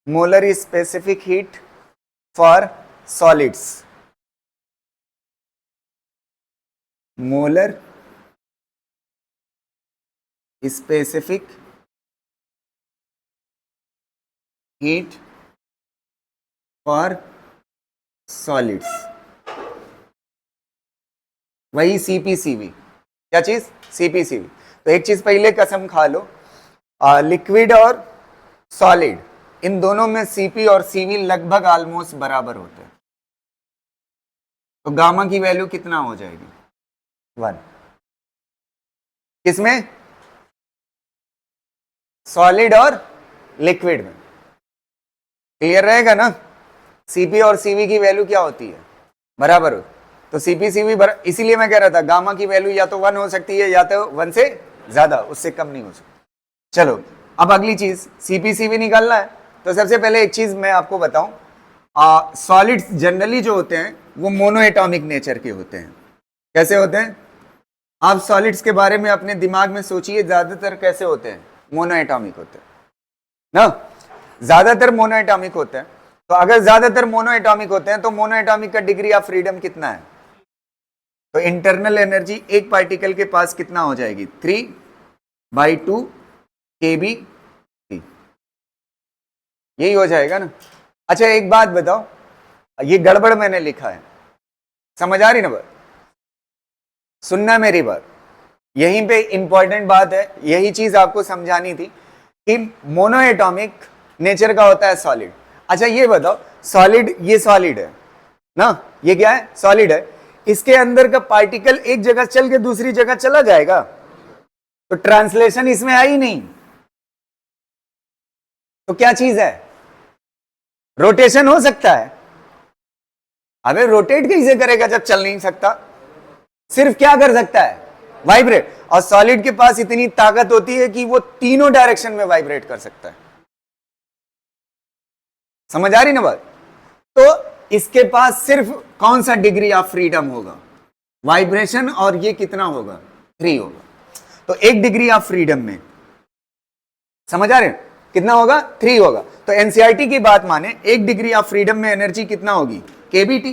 molar specific heat for solids, molar specific heat for solids, वही CpCv, क्या चीज CpCv। तो एक चीज पहले कसम खा लो, लिक्विड और सॉलिड इन दोनों में Cp और Cv लगभग ऑलमोस्ट बराबर होते हैं, तो गामा की वैल्यू कितना हो जाएगी 1, किसमें सॉलिड और लिक्विड में, क्लियर रहेगा ना। Cp और Cv की वैल्यू क्या होती है बराबर हो। तो सीपीसीवी इसीलिए मैं कह रहा था गामा की वैल्यू या तो 1 हो सकती है या तो 1 से ज्यादा, उससे कम नहीं हो सकती। चलो अब अगली चीज सीपीसीवी निकालना है। तो सबसे पहले एक चीज मैं आपको बताऊं, सॉलिड्स जनरली जो होते हैं वो मोनोएटॉमिक नेचर के होते हैं। कैसे होते हैं? आप सॉलिड्स के बारे में अपने दिमाग में सोचिए, ज्यादातर कैसे होते हैं? मोनोएटॉमिक होते हैं ना, ज्यादातर मोनोएटॉमिक होते हैं। तो अगर ज्यादातर मोनोएटॉमिक होते हैं तो मोनोएटॉमिक का डिग्री ऑफ फ्रीडम कितना है? तो इंटरनल एनर्जी एक पार्टिकल के पास कितना हो जाएगी? 3/2 kb, यही हो जाएगा ना। अच्छा एक बात बताओ, ये गड़बड़ मैंने लिखा है, समझ आ रही ना बात? सुनना मेरी बात, यहीं पे इंपॉर्टेंट बात है, यही चीज आपको समझानी थी कि मोनोएटॉमिक नेचर का होता है सॉलिड। अच्छा ये बताओ, सॉलिड, ये सॉलिड है ना, ये क्या है? सॉलिड है। इसके अंदर का पार्टिकल एक जगह चल के दूसरी जगह चला जाएगा, तो ट्रांसलेशन इसमें है ही नहीं। तो क्या चीज है? रोटेशन हो सकता है। अबे रोटेट कैसे करेगा जब चल नहीं सकता? सिर्फ क्या कर सकता है? वाइब्रेट। और सॉलिड के पास इतनी ताकत होती है कि वो तीनों डायरेक्शन में वाइब्रेट कर सकता है। समझ आ रही ना बात? तो इसके पास सिर्फ कौन सा डिग्री ऑफ फ्रीडम होगा? वाइब्रेशन। और ये कितना होगा? 3 होगा। तो 1 डिग्री ऑफ फ्रीडम में, समझ आ रहे हैं? कितना होगा? 3 होगा। तो एनसीईआरटी की बात माने, 1 डिग्री ऑफ फ्रीडम में एनर्जी कितना होगी? केबीटी।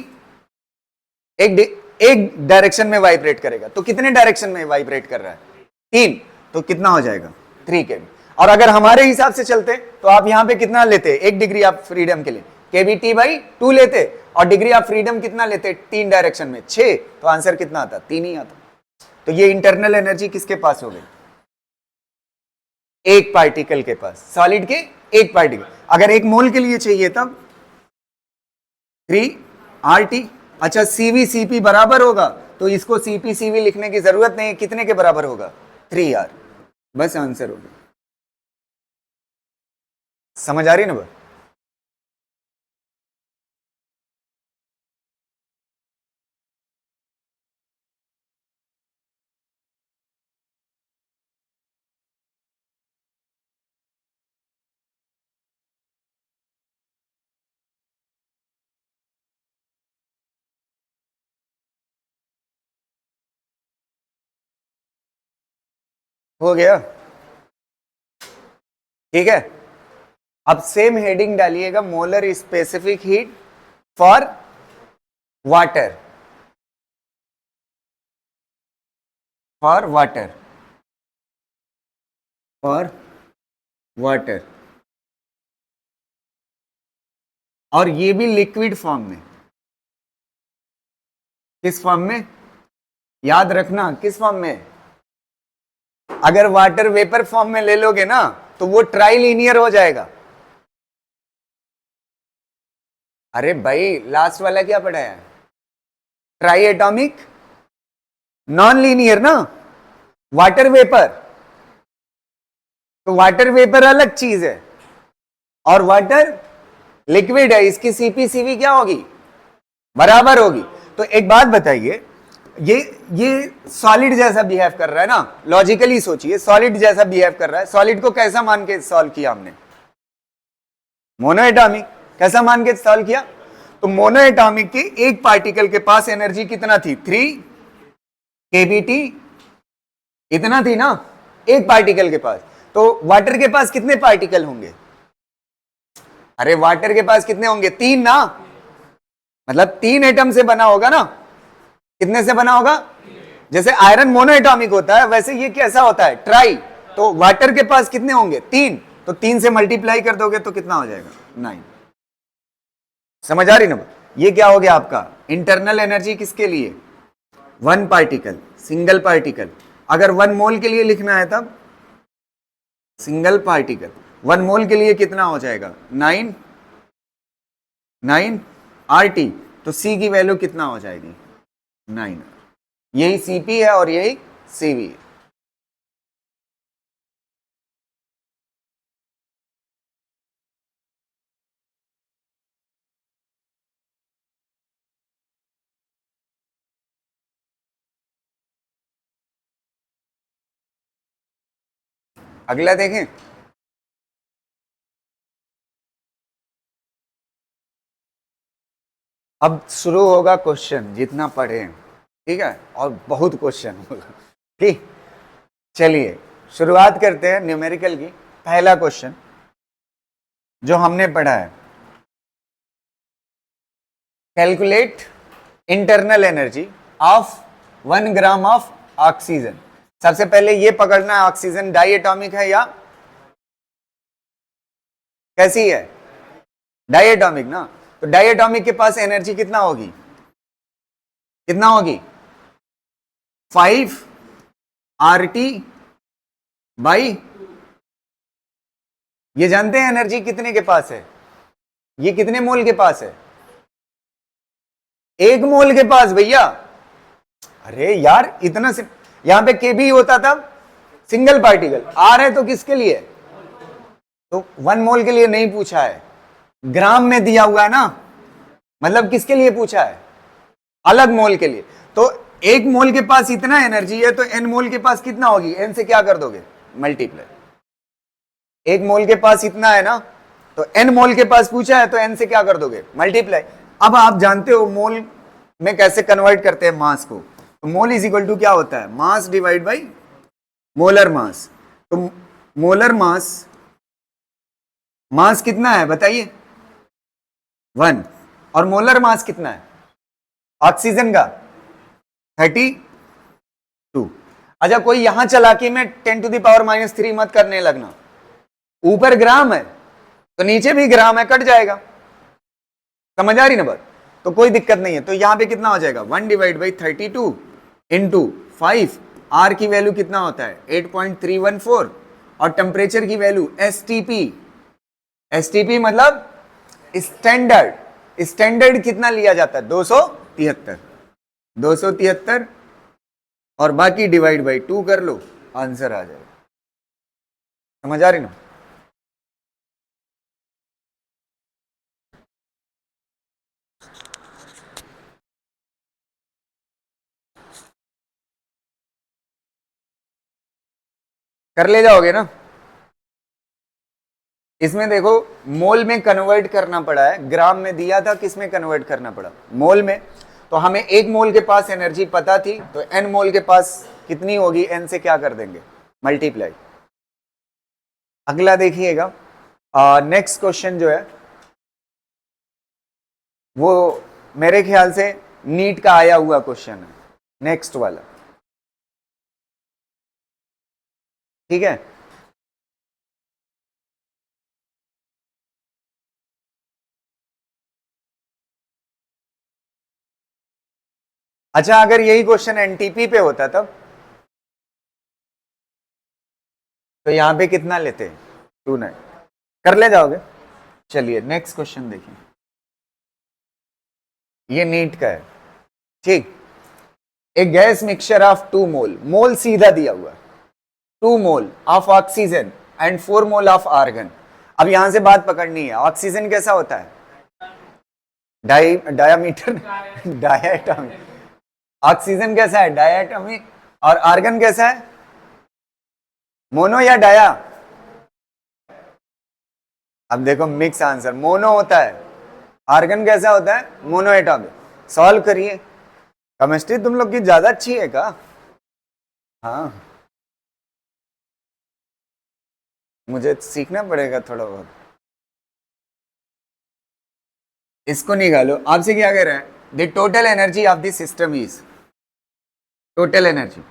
एक डायरेक्शन में वाइब्रेट करेगा, तो कितने डायरेक्शन में वाइब्रेट कर रहा है? 3। तो कितना हो जाएगा? 3 केबी। और अगर हमारे हिसाब से चलते तो आप यहां पे कितना लेते? 1 डिग्री ऑफ फ्रीडम के लिए kBT/2 लेते, और डिग्री ऑफ फ्रीडम कितना लेते? 3 डायरेक्शन में 6। तो आंसर कितना आता? 3 ही आता। तो ये इंटरनल एनर्जी किसके पास हो गई? एक पार्टिकल के पास, सॉलिड के एक पार्टिकल। अगर एक मोल के लिए चाहिए तब 3 RT। अच्छा सीवी सीपी बराबर होगा, तो इसको सीपी सीवी लिखने की जरूरत नहीं है। कितने के बराबर होगा? 3R। बस आंसर होगा। समझ आ रही ना बात? हो गया? ठीक है। अब सेम हेडिंग डालिएगा, molar specific heat for water, for water, for water. और ये भी लिक्विड फॉर्म में। किस फॉर्म में? याद रखना, किस फॉर्म में? अगर वाटर वेपर फॉर्म में ले लोगे ना तो वो ट्राइलिनियर हो जाएगा। अरे भाई लास्ट वाला क्या पढ़ा है? ट्राई एटॉमिक नॉन लीनियर ना, वाटर वेपर। तो वाटर वेपर अलग चीज है और वाटर लिक्विड है, इसकी सीपीसीवी क्या होगी? बराबर होगी। तो एक बात बताइए, ये ये सॉलिड जैसा बिहेव कर रहा है ना, लॉजिकली सोचिए, सॉलिड जैसा बिहेव कर रहा है। सॉलिड को कैसा मान के सॉल्व किया हमने? मोनोएटॉमिक। कैसा मान के सॉल्व किया? तो मोनोएटॉमिक की एक पार्टिकल के पास एनर्जी कितना थी? 3 kBT, इतना थी ना एक पार्टिकल के पास। तो वाटर के पास कितने पार्टिकल होंगे? अरे वाटर के पास कितने होंगे? 3 ना, मतलब 3 एटम से बना होगा ना। कितने से बना होगा? जैसे आयरन मोनोएटॉमिक होता है, वैसे ये कैसा होता है? ट्राई। तो वाटर के पास कितने होंगे? 3। तो 3 से मल्टीप्लाई कर दोगे तो कितना हो जाएगा? 9। समझ आ रही ना? ये क्या हो गया आपका इंटरनल एनर्जी किसके लिए? 1 पार्टिकल, सिंगल पार्टिकल। अगर 1 मोल के लिए लिखना है तब सिंगल पार्टिकल 1 मोल के लिए कितना हो जाएगा? 9 RT। तो सी की वैल्यू कितना हो जाएगी? 9। यही सीपी है और यही सीवी है। अगला देखें। अब शुरू होगा क्वेश्चन, जितना पढ़े, ठीक है, और बहुत क्वेश्चन होगा, ठीक। चलिए शुरुआत करते हैं न्यूमेरिकल की। पहला क्वेश्चन जो हमने पढ़ा है, calculate internal energy of 1 gram of oxygen. सबसे पहले ये पकड़ना है, ऑक्सीजन डाई एटॉमिक है या कैसी है? डाई एटॉमिक ना। तो डाई एटॉमिक के पास एनर्जी कितना होगी? कितना होगी? 5 RT बाई, ये जानते हैं एनर्जी कितने के पास है? ये कितने मोल के पास है? 1 मोल के पास भैया। अरे यार इतना से, यहां पे केबी होता था सिंगल पार्टिकल, आर है तो किसके लिए? तो 1 मोल के लिए नहीं पूछा है, ग्राम में दिया हुआ है ना, मतलब किसके लिए पूछा है? अलग मोल के लिए। तो 1 मोल के पास इतना एनर्जी है तो n मोल के पास कितना होगी? n से क्या कर दोगे? मल्टीप्लाई। 1 मोल के पास इतना है ना, तो n मोल के पास पूछा है तो n से क्या कर दोगे? मल्टीप्लाई। अब आप जानते हो मोल में कैसे कन्वर्ट करते हैं मास को। तो मोल इज इक्वल टू क्या होता है? मास डिवाइड बाई मोलर मास। तो मोलर मास, मास कितना है बताइए? 1। और मोलर मास कितना है ऑक्सीजन का? 32। अच्छा कोई यहां चालाकी में 10⁻³ मत करने लगना, ऊपर ग्राम है तो नीचे भी ग्राम है, कट जाएगा। समझ आ रही ना बात? तो कोई दिक्कत नहीं है। तो यहां पे कितना हो जाएगा? 1/32 इंटू 5। आर की वैल्यू कितना होता है? 8.314। और टेम्परेचर की वैल्यू STP। STP मतलब स्टैंडर्ड। स्टैंडर्ड कितना लिया जाता है? 273। 273 और बाकी डिवाइड बाई 2 कर लो, आंसर आ जाएगा। समझ आ रही ना? कर ले जाओगे ना? इसमें देखो मोल में कन्वर्ट करना पड़ा है, ग्राम में दिया था, किस में कन्वर्ट करना पड़ा? मोल में। तो हमें 1 मोल के पास एनर्जी पता थी, तो n मोल के पास कितनी होगी? n से क्या कर देंगे? मल्टीप्लाई। अगला देखिएगा, नेक्स्ट क्वेश्चन जो है वो मेरे ख्याल से नीट का आया हुआ क्वेश्चन है, नेक्स्ट वाला, ठीक है। अच्छा अगर यही क्वेश्चन एनटीपी पे होता तब तो यहां पे कितना लेते? 29। कर ले जाओगे? चलिए नेक्स्ट क्वेश्चन देखिए, ये नीट का है, ठीक। A gas mixture of 2 mole, mole सीधा दिया हुआ, 2 mole of oxygen and 4 mole of argon. अब यहां से बात पकड़नी है, ऑक्सीजन कैसा होता है? Diameter diatomic. ऑक्सीजन कैसा है? डायटोमिक। और आर्गन कैसा है? मोनो या डाया? अब देखो मिक्स आंसर, मोनो होता है। आर्गन कैसा होता है? Mono atomic. सॉल्व करिए। केमिस्ट्री तुम लोग की ज्यादा अच्छी है का? हाँ मुझे सीखना पड़ेगा थोड़ा बहुत। इसको निकालो, आपसे क्या कह रहा है? The total energy of the system is, total energy,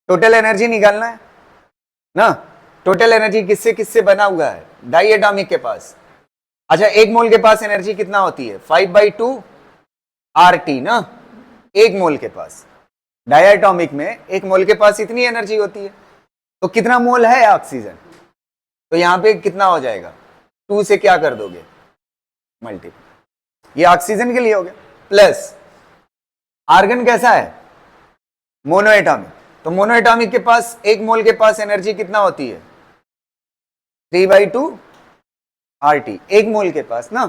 total energy निकालना है ना। टोटल एनर्जी किससे किससे बना हुआ है? डाई एटॉमिक के पास। अच्छा 1 मोल के पास एनर्जी कितना होती है? 5/2 RT ना, 1 मोल के पास। डाई एटॉमिक में 1 मोल के पास इतनी एनर्जी होती है। तो कितना मोल है ऑक्सीजन? तो यहां पे कितना हो जाएगा? 2 से क्या कर दोगे? मल्टीप्लाई। ये ऑक्सीजन के लिए हो गया। प्लस आर्गन कैसा है? Mono atomic. तो मोनो एटॉमिक के पास 1 मोल के पास एनर्जी कितना होती है? 3/2 RT, 1 मोल के पास ना।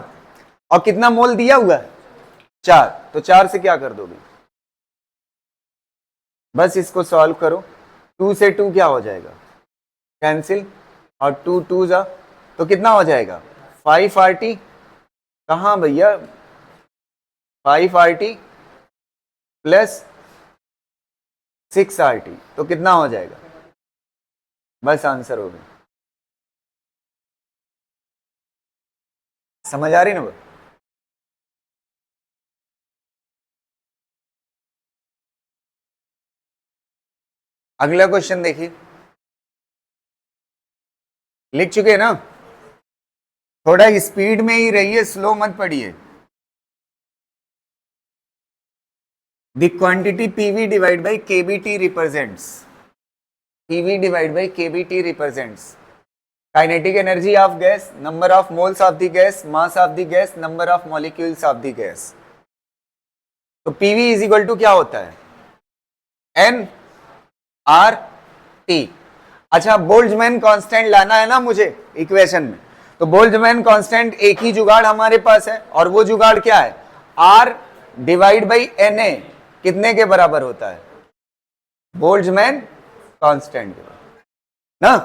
और कितना मोल दिया हुआ है? 4। तो 4 से क्या कर दोगे? बस इसको सॉल्व करो, 2 से 2 क्या हो जाएगा, कैंसिल, और 2 2 जा तो कितना हो जाएगा 5RT। कहाँ भैया 5RT प्लस 6RT तो कितना हो जाएगा, बस आंसर हो गया। समझ आ रही ना? अगला क्वेश्चन देखिए, लिख चुके हैं ना? थोड़ा स्पीड में ही रहिए, स्लो मत पढ़िए। The quantity PV divide by KBT represents, PV divide by KBT represents kinetic energy of gas, number of moles of the gas, mass of the gas, number of molecules of the gas. तो PV is equal to क्या होता है, N R T. अच्छा, Boltzmann constant लाना है ना मुझे equation में, तो बोल्ट्जमैन कांस्टेंट एक ही जुगाड़ हमारे पास है, और वो जुगाड़ क्या है, R divide by N A कितने के बराबर होता है, बोल्ट्जमैन कांस्टेंट ना।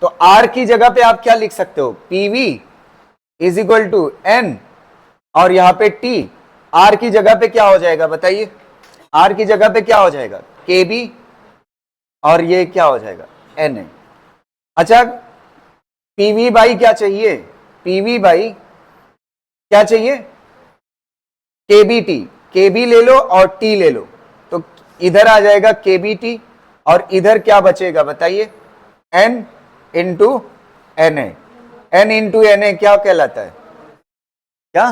तो आर की जगह पे आप क्या लिख सकते हो, PV is equal to N, और यहां पे टी, आर की जगह पे क्या हो जाएगा बताइए, आर की जगह पे क्या हो जाएगा के बी, और ये क्या हो जाएगा एन ए। अच्छा, पीवी बाई क्या चाहिए, पीवी बाई क्या चाहिए, केबीटी, केबी ले लो और टी ले लो, तो इधर आ जाएगा केबीटी, और इधर क्या बचेगा बताइए, N into N A. N into N A क्या कहलाता है, क्या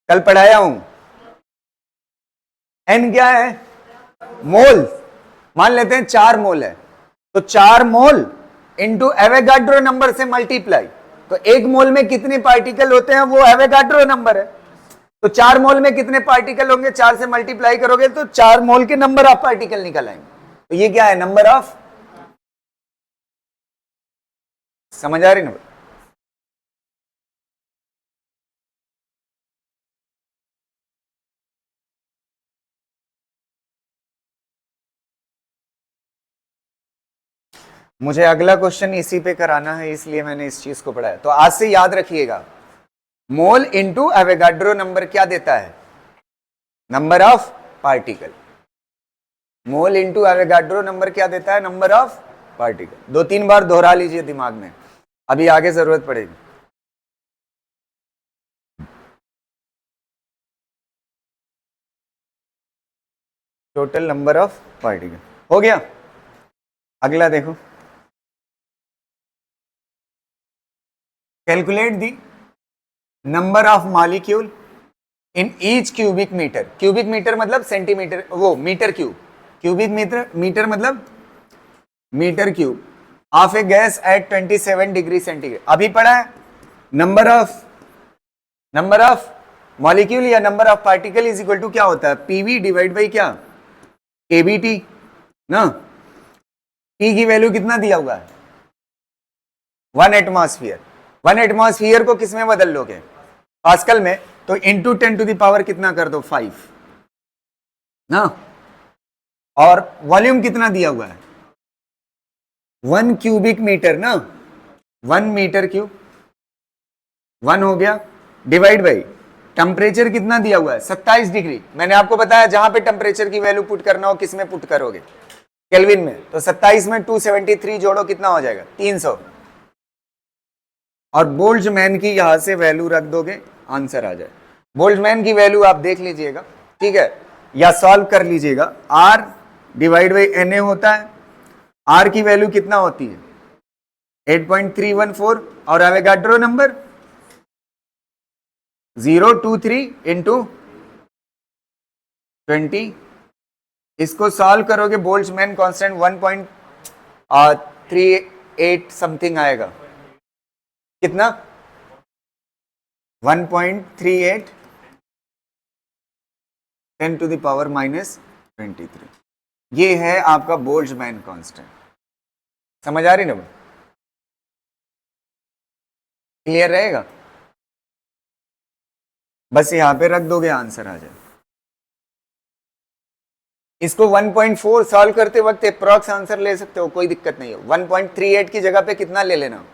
कल पढ़ाया हूं, एन क्या है, मोल। मान लेते हैं 4 मोल है, तो 4 मोल इंटू एवोगाड्रो नंबर से मल्टीप्लाई, तो 1 मोल में कितने पार्टिकल होते हैं वो एवोगाड्रो नंबर है, तो 4 मोल में कितने पार्टिकल होंगे, 4 से मल्टीप्लाई करोगे तो 4 मोल के नंबर ऑफ पार्टिकल निकल आएंगे। तो ये क्या है, नंबर ऑफ, समझ आ रही ना? मुझे अगला क्वेश्चन इसी पे कराना है, इसलिए मैंने इस चीज को पढ़ाया। तो आज से याद रखिएगा, मोल इंटू एवोगाड्रो नंबर क्या देता है, number of particle. Mole into Avogadro number क्या देता है, नंबर ऑफ पार्टिकल। 2-3 बार दोहरा लीजिए दिमाग में, अभी आगे जरूरत पड़ेगी। टोटल नंबर ऑफ पार्टिकल हो गया। अगला देखो, calculate the number of molecule in each cubic metre. Cubic metre मतलब सेंटीमीटर, वो metre cube, cubic metre, metre मतलब metre cube of a gas at 27 degree centigrade. अभी पढ़ा है, नंबर ऑफ मॉलिक्यूल या number of particle is equal to क्या होता है, पीवी डिवाइड बाई क्या, केबीटी ना। पी की वैल्यू कितना दिया हुआ है, 1 एटमॉस्फेयर। 1 एटमॉस्फेयर को किस में बदल लोगे, पास्कल में, तो इंटू 10 टू द पावर कितना कर दो 5 ना। और वॉल्यूम कितना दिया हुआ है, 1 क्यूबिक मीटर ना, 1 मीटर क्यूब, 1 हो गया, डिवाइड बाई टेम्परेचर कितना दिया हुआ है 27 डिग्री। मैंने आपको बताया जहां पे टेम्परेचर की वैल्यू पुट करना हो किस में पुट करोगे, केल्विन में, तो 27 में 273 जोड़ो कितना हो जाएगा 300, और बोल्ट्जमैन की यहां से वैल्यू रख दोगे आंसर आ जाए। बोल्ट्जमैन की वैल्यू आप देख लीजिएगा, ठीक है, या सॉल्व कर लीजिएगा। R divide by N A होता है, आर की वैल्यू कितना होती है 8.314, और एवोगाड्रो नंबर 023 इंटू 20। इसको सॉल्व करोगे बोल्ट्जमैन कांस्टेंट 1.38 समथिंग आएगा, कितना 1.38 10 टू द पावर -23। ये है आपका बोल्ट्जमैन कांस्टेंट। समझ आ रही ना? क्लियर रहेगा, बस यहां पे रख दोगे आंसर आ जाए। इसको 1.4 सॉल्व करते वक्त अप्रॉक्स आंसर ले सकते हो, कोई दिक्कत नहीं है। 1.38 की जगह पे कितना ले लेना,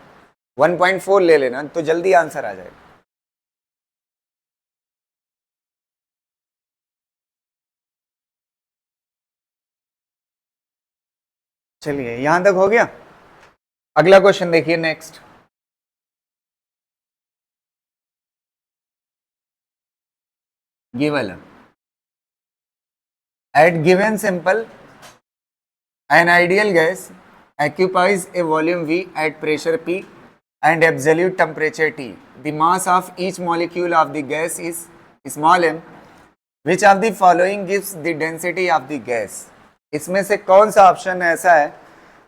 1.4 ले लेना, तो जल्दी आंसर आ जाएगा। चलिए यहां तक हो गया। अगला क्वेश्चन देखिए नेक्स्ट। ये वाला, at given sample an ideal gas occupies a volume V at pressure P and absolute temperature T. The mass of each molecule of the gas is small m. Which of the following gives the density of the gas? इसमें से कौन सा option ऐसा है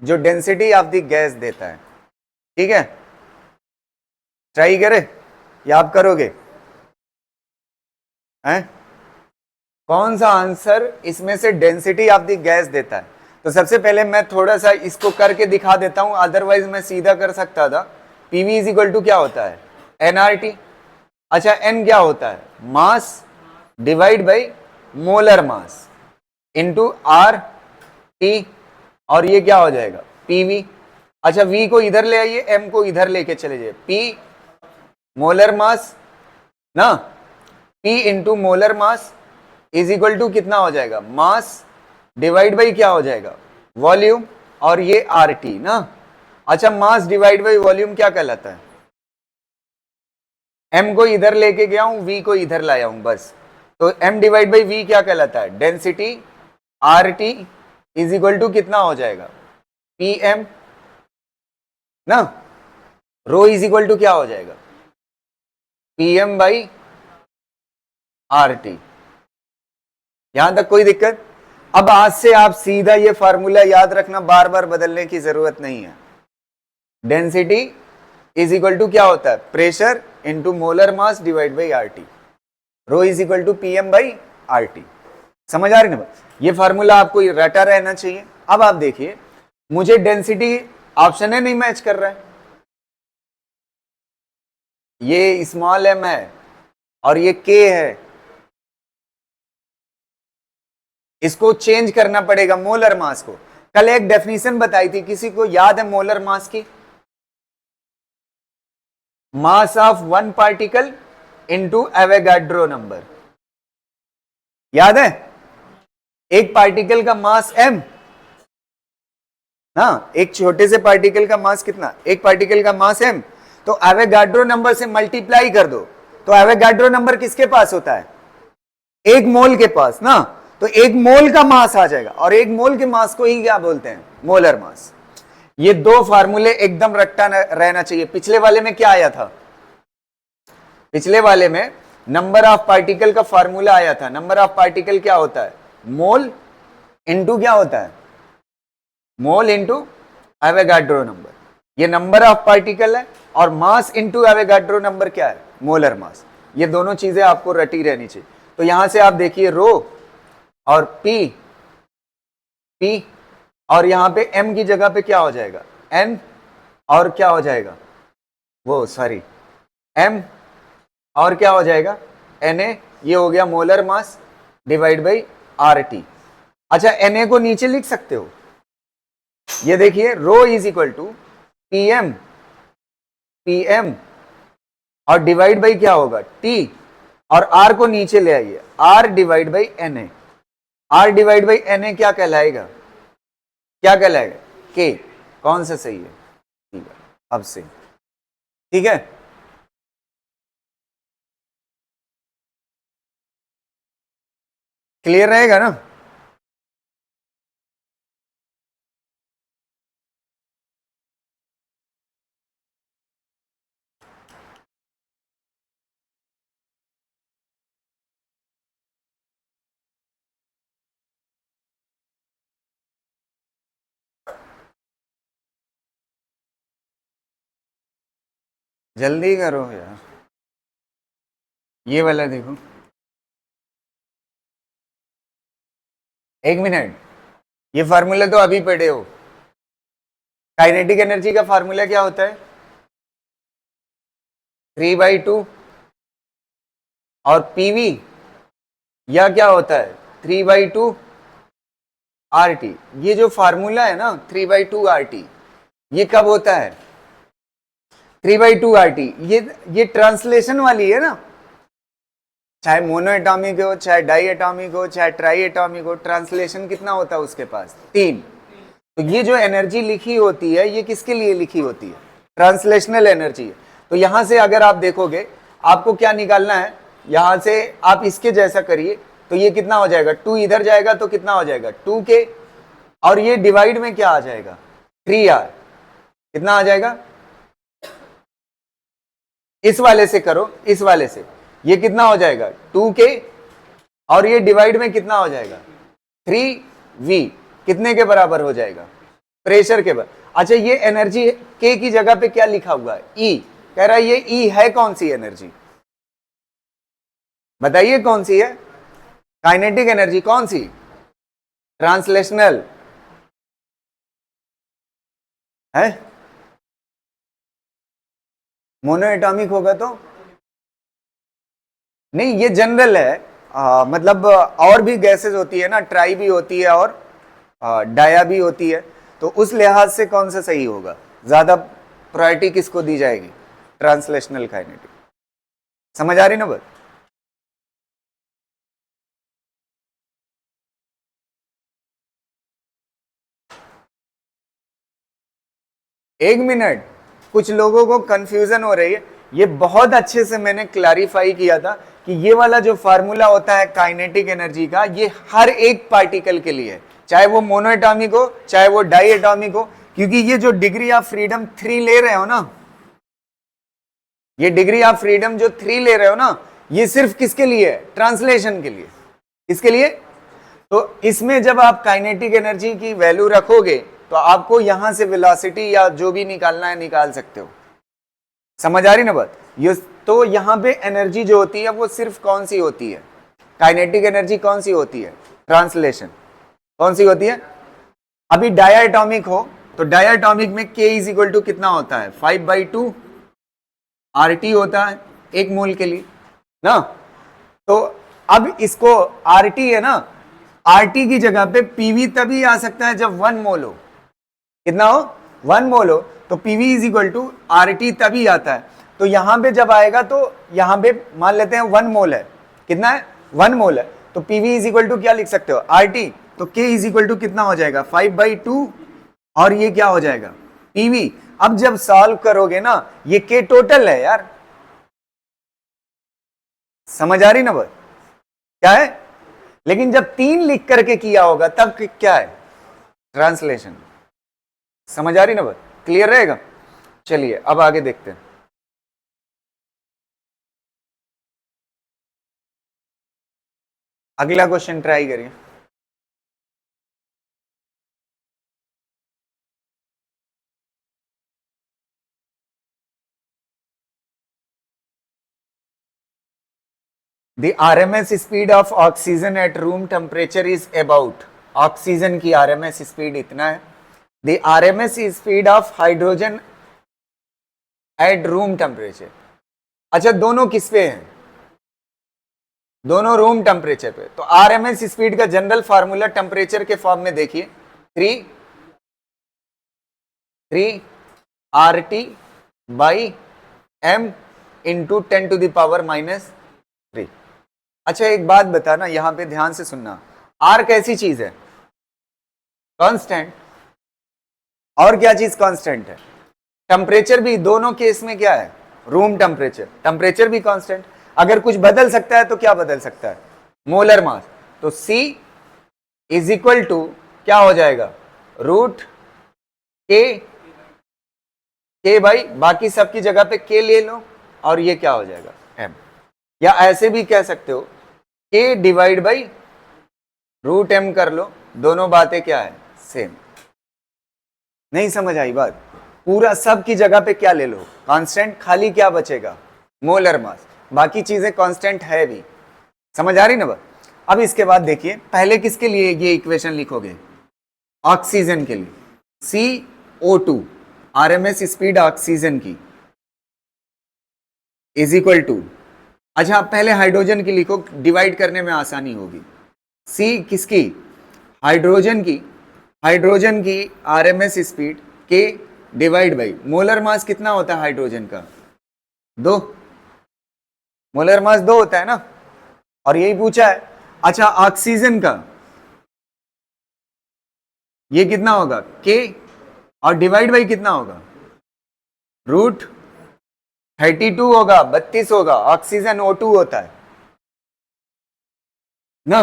जो density of the gas देता है? ठीक है, ट्राई करें या आप करोगे? हैं? कौन सा आंसर इसमें से डेंसिटी ऑफ द गैस देता है? तो सबसे पहले मैं थोड़ा सा इसको करके दिखा देता हूं, अदरवाइज मैं सीधा कर सकता था। पीवी इज इक्वल टू क्या होता है? एनआरटी। अच्छा, एन क्या होता है? मास divide by molar mass into R T, और ये क्या हो जाएगा? पीवी। अच्छा, वी को इधर ले आइए, एम को इधर लेके चले जाइए। पी मोलर मास ना, P into molar mass is equal to कितना हो जाएगा? मास डिवाइड बाई क्या हो जाएगा? वॉल्यूम, और ये आर टी ना। अच्छा, मास डिवाइड बाई वॉल्यूम क्या कहलाता है? एम को इधर लेके गया हूं, वी को इधर लाया हूं बस, तो एम डिवाइड बाई वी क्या कहलाता है? Density. R T is equal to कितना हो जाएगा? पी एम ना। रो इज इक्वल टू क्या हो जाएगा? P M by R T. यहां तक कोई दिक्कत? अब आज से आप सीधा ये फार्मूला याद रखना, बार बार बदलने की जरूरत नहीं है। डेंसिटी इज इक्वल टू क्या होता है? Pressure into molar mass divide by R T. Rho is equal to P M by R T. समझ आ रही ना? ये फार्मूला आपको रटा रहना चाहिए। अब आप देखिए, मुझे डेंसिटी ऑप्शन है नहीं मैच कर रहा है। ये स्मॉल एम है और ये के है, इसको चेंज करना पड़ेगा मोलर मास को। कल एक डेफिनेशन बताई थी, किसी को याद है मोलर मास की? Mass of one particle into Avogadro number. याद है? एक पार्टिकल का मास m, हाँ, एक छोटे से पार्टिकल का मास कितना? एक पार्टिकल का मास m, तो एवोगाड्रो नंबर से मल्टीप्लाई कर दो, तो एवोगाड्रो नंबर किसके पास होता है? एक मोल के पास ना। तो एक मोल का मास आ जाएगा, और एक मोल के मास को ही क्या बोलते हैं? Molar mass. ये दो फार्मूले एकदम रट्टा रहना चाहिए। पिछले वाले में क्या आया था? पिछले वाले में नंबर ऑफ पार्टिकल का फार्मूला आया था। नंबर ऑफ पार्टिकल क्या होता है? मोल इंटू क्या होता है? Mole into Avogadro number. ये नंबर ऑफ पार्टिकल है, और मास इंटू एवोगाड्रो नंबर क्या है? Molar mass. ये दोनों चीजें आपको रटी रहनी चाहिए। तो यहां से आप देखिए, रो और पी, पी, और यहां पे m की जगह पे क्या हो जाएगा? n, और क्या हो जाएगा? वो सॉरी m, और क्या हो जाएगा? Na। ये हो गया molar mass divide by R T. अच्छा, Na को नीचे लिख सकते हो, ये देखिए, rho is equal to P M और डिवाइड बाई क्या होगा? टी, और आर को नीचे ले आइए, R divide by Na। R divide by Na क्या कहलाएगा? क्या कहलाएगा? के। कौन सा सही है? ठीक है, अब से ठीक है। क्लियर रहेगा ना? जल्दी करो यार, ये वाला देखो। एक मिनट, ये फार्मूला तो अभी पढ़े हो। काइनेटिक एनर्जी का फार्मूला क्या होता है? 3/2, और पीवी या क्या होता है? 3/2 आर टी, ये जो फार्मूला है ना 3/2 आर टी, ये कब होता है 3/2 आर टी, ये ट्रांसलेशन वाली है ना, चाहे मोनो एटॉमिक हो, चाहे डाई एटॉमिक हो, चाहे ट्राई एटॉमिक हो, ट्रांसलेशन कितना होता है उसके पास 3। तो ये जो एनर्जी लिखी होती है ये किसके लिए लिखी होती है, ट्रांसलेशनल एनर्जी है। तो यहां से अगर आप देखोगे आपको क्या निकालना है, यहां से आप इसके जैसा करिए तो ये कितना हो जाएगा, 2 इधर जाएगा तो कितना हो जाएगा 2k, और ये डिवाइड में क्या आ जाएगा 3r, कितना आ जाएगा, इस वाले से करो, इस वाले से ये कितना हो जाएगा 2k, और ये डिवाइड में कितना हो जाएगा 3v, कितने के बराबर हो जाएगा, प्रेशर के बराबर। अच्छा ये एनर्जी k की जगह पे क्या लिखा हुआ है E, कह रहा है ये E है कौन सी एनर्जी, बताइए कौन सी है, काइनेटिक एनर्जी कौन सी, ट्रांसलेशनल है, मोनो एटॉमिक होगा तो नहीं, ये जनरल है, मतलब और भी गैसेस होती है ना, ट्राई भी होती है और डाया भी होती है, तो उस लिहाज से कौन सा सही होगा, ज्यादा प्रायोरिटी किसको दी जाएगी, ट्रांसलेशनल काइनेटिक। समझ आ रही ना बात। एक मिनट, कुछ लोगों को कंफ्यूजन हो रही है, ये बहुत अच्छे से मैंने क्लैरिफाई किया था कि ये वाला जो फार्मूला होता है काइनेटिक एनर्जी का, ये हर एक पार्टिकल के लिए है, चाहे वो मोनो एटॉमिक हो चाहे वो डाई एटॉमिक हो, क्योंकि ये जो डिग्री ऑफ फ्रीडम 3 ले रहे हो ना, ये डिग्री ऑफ फ्रीडम जो 3 ले रहे हो ना, ये सिर्फ किसके लिए है, ट्रांसलेशन के लिए, इसके लिए। तो इसमें जब आप काइनेटिक एनर्जी की वैल्यू रखोगे तो आपको यहां से वेलोसिटी या जो भी निकालना है निकाल सकते हो। समझ आ रही ना बात। ये तो यहां पे एनर्जी जो होती है वो सिर्फ कौन सी होती है, काइनेटिक एनर्जी कौन सी होती है, ट्रांसलेशन कौन सी होती है। अभी डायाटॉमिक हो तो डायाटॉमिक में k इज इक्वल टू कितना होता है 5/2 RT होता है एक मोल के लिए ना। तो अब इसको RT है ना, RT की जगह पे PV तभी आ सकता है जब 1 मोल हो, कितना हो 1 मोल हो, तो PV is equal to RT तभी आता है। तो यहां पे जब आएगा तो यहां पे मान लेते हैं 1 मोल है, कितना है 1 मोल है, तो PV इज इक्वल टू क्या लिख सकते हो RT, तो K इज इक्वल टू कितना हो जाएगा 5/2 और ये क्या हो जाएगा PV। अब जब सॉल्व करोगे ना, ये K टोटल है यार, समझ आ रही ना बात क्या है। लेकिन जब 3 लिख करके किया होगा तब क्या है ट्रांसलेशन। समझ आ रही ना बात, क्लियर रहेगा। चलिए अब आगे देखते हैं। अगला क्वेश्चन ट्राई करिए। The RMS speed of oxygen at room temperature is about, oxygen की RMS स्पीड इतना है। The RMS speed of hydrogen at room temperature, अच्छा दोनों किस पे हैं, दोनों रूम टेम्परेचर पे। तो RMS स्पीड का जनरल फार्मूला टेम्परेचर के फॉर्म में देखिए 3 RT by m इंटू 10⁻⁻3। अच्छा एक बात बताना, यहां पे ध्यान से सुनना, R कैसी चीज है, कांस्टेंट, और क्या चीज कांस्टेंट है, टेम्परेचर भी, दोनों केस में क्या है रूम टेम्परेचर, टेम्परेचर भी कांस्टेंट। अगर कुछ बदल सकता है तो क्या बदल सकता है, मोलर मास। तो C इज इक्वल टू क्या हो जाएगा K भाई, बाकी सबकी जगह पे K ले लो और ये क्या हो जाएगा M, या ऐसे भी कह सकते हो K डिवाइड बाई √m कर लो, दोनों बातें क्या है सेम। नहीं समझ आई बात, पूरा सब की जगह पे क्या ले लो कांस्टेंट, खाली क्या बचेगा मोलर मास, बाकी चीजें कांस्टेंट है भी। समझ आ रही ना बात। अब इसके बाद देखिए पहले किसके लिए ये इक्वेशन लिखोगे, ऑक्सीजन के लिए, CO2 RMS स्पीड ऑक्सीजन की इज इक्वल टू, अच्छा पहले हाइड्रोजन की लिखो, डिवाइड करने में आसानी होगी। C किसकी, हाइड्रोजन की आरएमएस स्पीड के डिवाइड बाई मोलर मास कितना होता है हाइड्रोजन का? 2। मोलर मास 2 होता है ना, और यही पूछा है। अच्छा, ऑक्सीजन का ये कितना होगा? के, और डिवाइड बाई कितना होगा? √32 होगा, 32 होगा। ऑक्सीजन O2 होता है ना।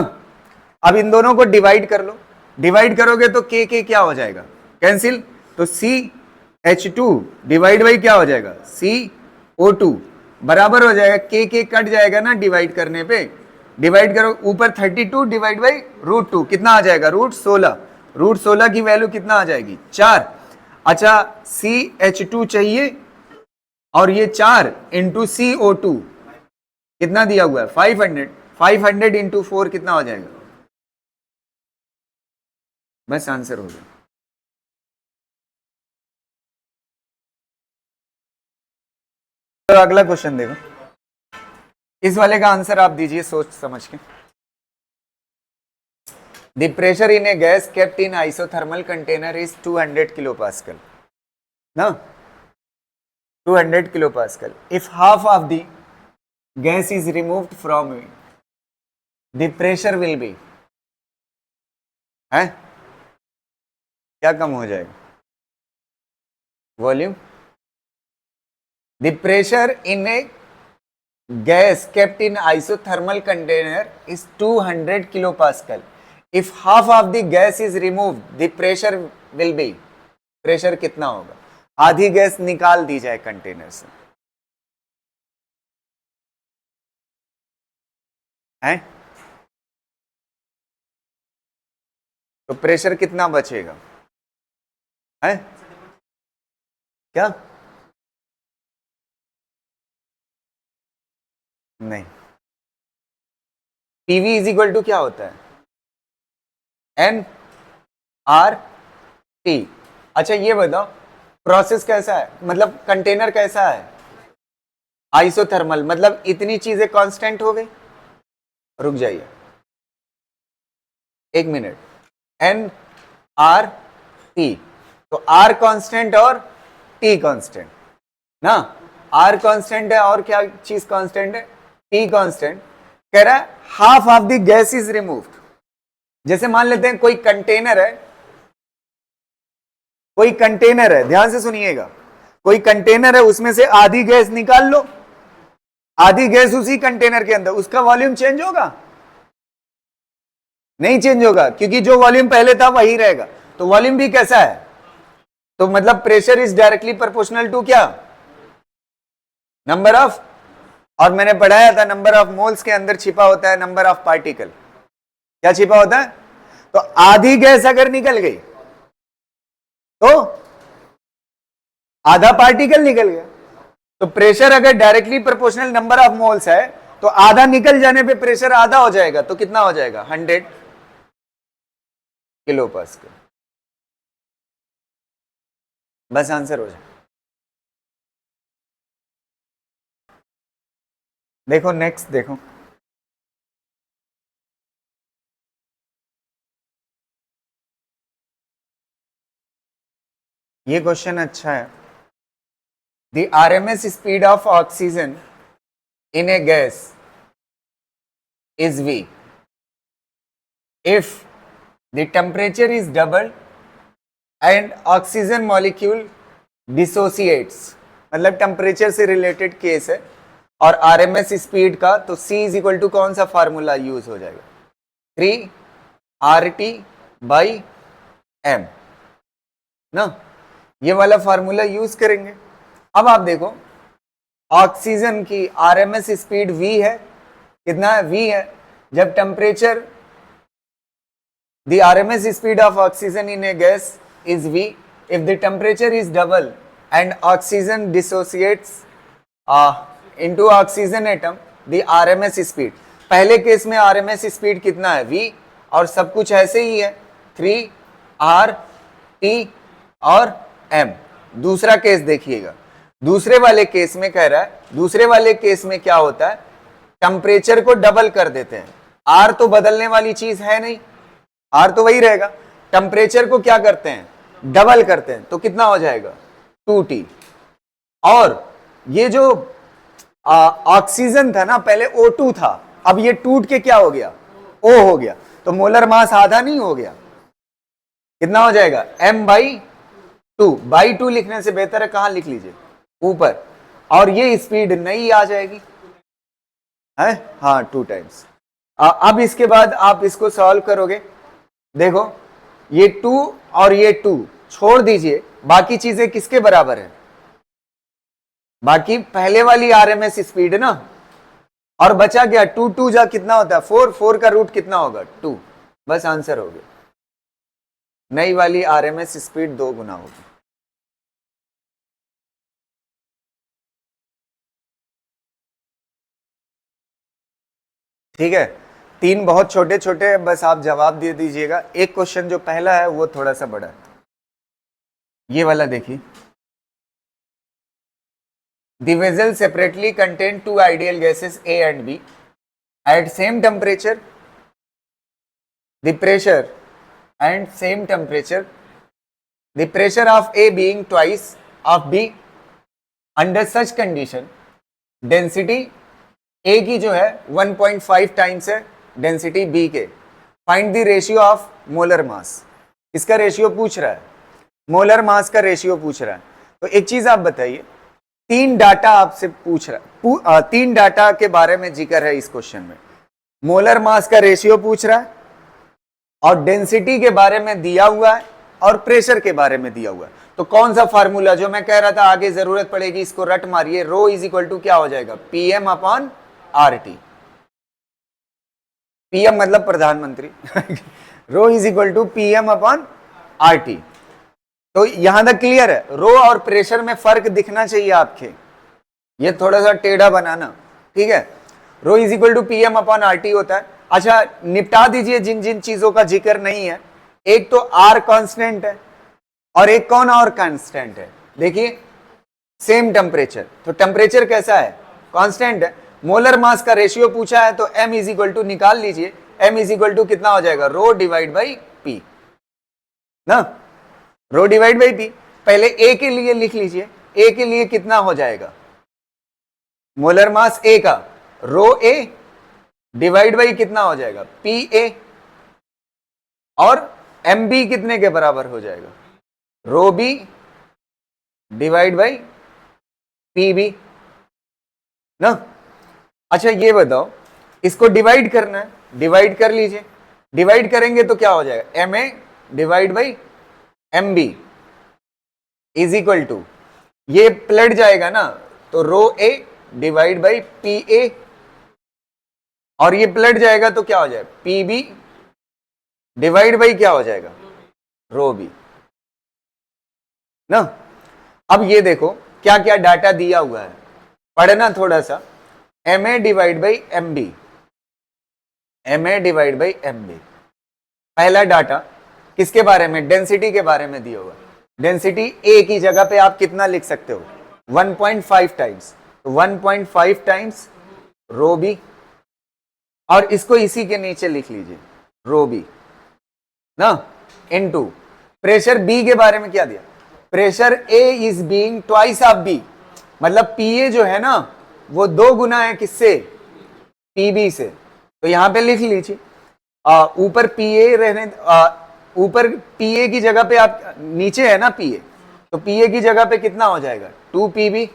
अब इन दोनों को डिवाइड कर लो, डिवाइड करोगे तो के क्या हो जाएगा? कैंसिल। तो CH2 डिवाइड बाई क्या हो जाएगा? CO2 बराबर हो जाएगा, के कट जाएगा ना डिवाइड करने पे। डिवाइड करो, ऊपर 32 डिवाइड बाई √2 कितना आ जाएगा? √16। √16 की वैल्यू कितना आ जाएगी? 4। अच्छा, CH2 चाहिए, और ये 4 इंटू CO2 कितना दिया हुआ है? 500। 500 इंटू 4 कितना हो जाएगा? बस आंसर हो गया। तो अगला क्वेश्चन देखो, इस वाले का आंसर आप दीजिए सोच समझ के। The pressure in A gas kept in isothermal container is 200 kilopascal ना, 200 kilopascal. If half of the gas is removed from it, the pressure will be, है क्या कम हो जाएगा? Volume. The pressure in a gas kept in isothermal container is 200 kilopascal. If half of the gas is removed, the pressure will be, pressure कितना होगा? आधी gas निकाल दी जाए container से, है तो प्रेशर कितना बचेगा? है क्या? नहीं, PV इज इक्वल टू क्या होता है? nRT। अच्छा ये बताओ, प्रोसेस कैसा है, मतलब कंटेनर कैसा है? आइसोथर्मल, मतलब इतनी चीजें कांस्टेंट हो गई। रुक जाइए 1 मिनट। nRT, तो R कांस्टेंट और T कांस्टेंट ना। R कांस्टेंट है और क्या चीज कांस्टेंट है? T constant. कह रहा है half of the gas is removed. जैसे मान लेते हैं कोई कंटेनर है, कोई कंटेनर है, ध्यान से सुनिएगा, कोई कंटेनर है, उसमें से आधी गैस निकाल लो, आधी गैस उसी कंटेनर के अंदर, उसका वॉल्यूम चेंज होगा? नहीं चेंज होगा, क्योंकि जो वॉल्यूम पहले था वही रहेगा। तो वॉल्यूम भी कैसा है? तो मतलब pressure is directly proportional to क्या? नंबर ऑफ, और मैंने पढ़ाया था नंबर ऑफ मोल्स के अंदर छिपा होता है नंबर ऑफ पार्टिकल। क्या छिपा होता है? तो आधी गैस अगर निकल गई तो आधा पार्टिकल निकल गया। तो प्रेशर अगर directly proportional number of moles है, तो आधा निकल जाने पे प्रेशर आधा हो जाएगा, तो कितना हो जाएगा? 100 kilopascal। बस आंसर हो जाए। देखो नेक्स्ट देखो, ये क्वेश्चन अच्छा है। The RMS speed of oxygen in A gas is V if the temperature is double and oxygen molecule dissociates, मतलब टेम्परेचर से रिलेटेड केस है, और RMS स्पीड का, तो C इज इक्वल टू कौन सा फार्मूला यूज हो जाएगा? 3RT/m ना, ये वाला फार्मूला यूज करेंगे। अब आप देखो, ऑक्सीजन की RMS स्पीड V है, कितना है? V है। जब temperature, the RMS speed of oxygen in A gas is V if the temperature is double and oxygen dissociates into oxygen atom, the RMS speed. पहले केस में RMS speed कितना है? V, और सब कुछ ऐसे ही है, 3RT और M। दूसरा केस देखिएगा, दूसरे वाले केस में कह रहा है, दूसरे वाले केस में क्या होता है? टेम्परेचर को डबल कर देते हैं। R तो बदलने वाली चीज है नहीं, आर तो वही रहेगा, टेम्परेचर को क्या करते हैं, डबल करते हैं, तो कितना हो जाएगा 2T। और ये जो ऑक्सीजन था ना, पहले O2 था, अब ये टूट के क्या हो गया, O हो गया, तो मोलर मास आधा नहीं हो गया, कितना हो जाएगा M/2 लिखने से बेहतर है कहां लिख लीजिए, ऊपर, और ये स्पीड नहीं आ जाएगी है, हाँ 2 टाइम्स। अब इसके बाद आप इसको सॉल्व करोगे, देखो ये 2 और ये 2 छोड़ दीजिए, बाकी चीजें किसके बराबर है, बाकी पहले वाली आरएमएस स्पीड ना, और बचा गया 2 जा कितना होता है 4 का रूट कितना होगा 2, बस आंसर हो गया, नई वाली आरएमएस स्पीड 2 गुना होगी। ठीक है, 3 बहुत छोटे छोटे, बस आप जवाब दे दीजिएगा। एक क्वेश्चन जो पहला है वो थोड़ा सा बड़ा है, ये वाला देखिए, The vessel separately contain 2 ideal gases A and B at same temperature, the pressure and same temperature, the pressure of A being twice of B. Under such condition, density A की जो है 1.5 टाइम्स है density B के। Find the ratio of molar mass, इसका ratio पूछ रहा है, molar mass का रेशियो पूछ रहा है। तो एक चीज आप बताइए, 3 डाटा आपसे पूछ रहा है, 3 डाटा के बारे में जिक्र है इस क्वेश्चन में, मोलर मास का रेशियो पूछ रहा है, और डेंसिटी के बारे में दिया हुआ है, और प्रेशर के बारे में दिया हुआ है। तो कौन सा फार्मूला, जो मैं कह रहा था आगे जरूरत पड़ेगी, इसको रट मारिए, रो इज इक्वल टू क्या हो जाएगा, PM/RT, PM मतलब प्रधानमंत्री रो इज इक्वल टू PM/RT। तो यहां तक क्लियर है, रो और प्रेशर में फर्क दिखना चाहिए आपके, ये थोड़ा सा टेढ़ा बनाना, ठीक है। रो इज इक्वल टू PM/RT होता है। अच्छा निपटा दीजिए जिन जिन चीजों का जिक्र नहीं है, एक तो R कांस्टेंट है, और एक कौन और कांस्टेंट है, देखिए सेम टेम्परेचर, तो टेम्परेचर कैसा है, कांस्टेंट है। मोलर मास का रेशियो पूछा है, तो M इज इक्वल टू निकाल लीजिए, M इज इक्वल टू कितना हो जाएगा, रो डिवाइड बाई P ना, रो डिवाइड बाई P। पहले A के लिए लिख लीजिए, A के लिए कितना हो जाएगा, मोलर मास A का रो A डिवाइड बाई कितना हो जाएगा PA, और MB कितने के बराबर हो जाएगा, रो B डिवाइड बाई PB ना। अच्छा ये बताओ, इसको डिवाइड करना है, डिवाइड कर लीजिए, डिवाइड करेंगे तो क्या हो जाएगा, MA divide by MB is equal to, ये पलट जाएगा ना, तो rho A divide by PA, और ये पलट जाएगा तो क्या हो जाएगा, PB डिवाइड बाई क्या हो जाएगा, रो B ना। अब ये देखो क्या क्या डाटा दिया हुआ है, पढ़ना थोड़ा सा, MA divide by MB, MA divide by MB। पहला डाटा किसके बारे में, डेंसिटी के बारे में दिया हुआ, डेंसिटी A की जगह पे आप कितना लिख सकते हो, 1.5 टाइम्स, तो 1.5 टाइम्स रो B, और इसको इसी के नीचे लिख लीजिए रो B ना, इनटू प्रेशर B के बारे में क्या दिया, pressure A is being twice of B, मतलब PA जो है ना वो 2 गुना है किससे, PB से, तो यहां पे लिख लीजिए, ऊपर PA रहने, ऊपर PA की जगह पे आप, नीचे है ना PA, तो PA की जगह पे कितना हो जाएगा 2PB,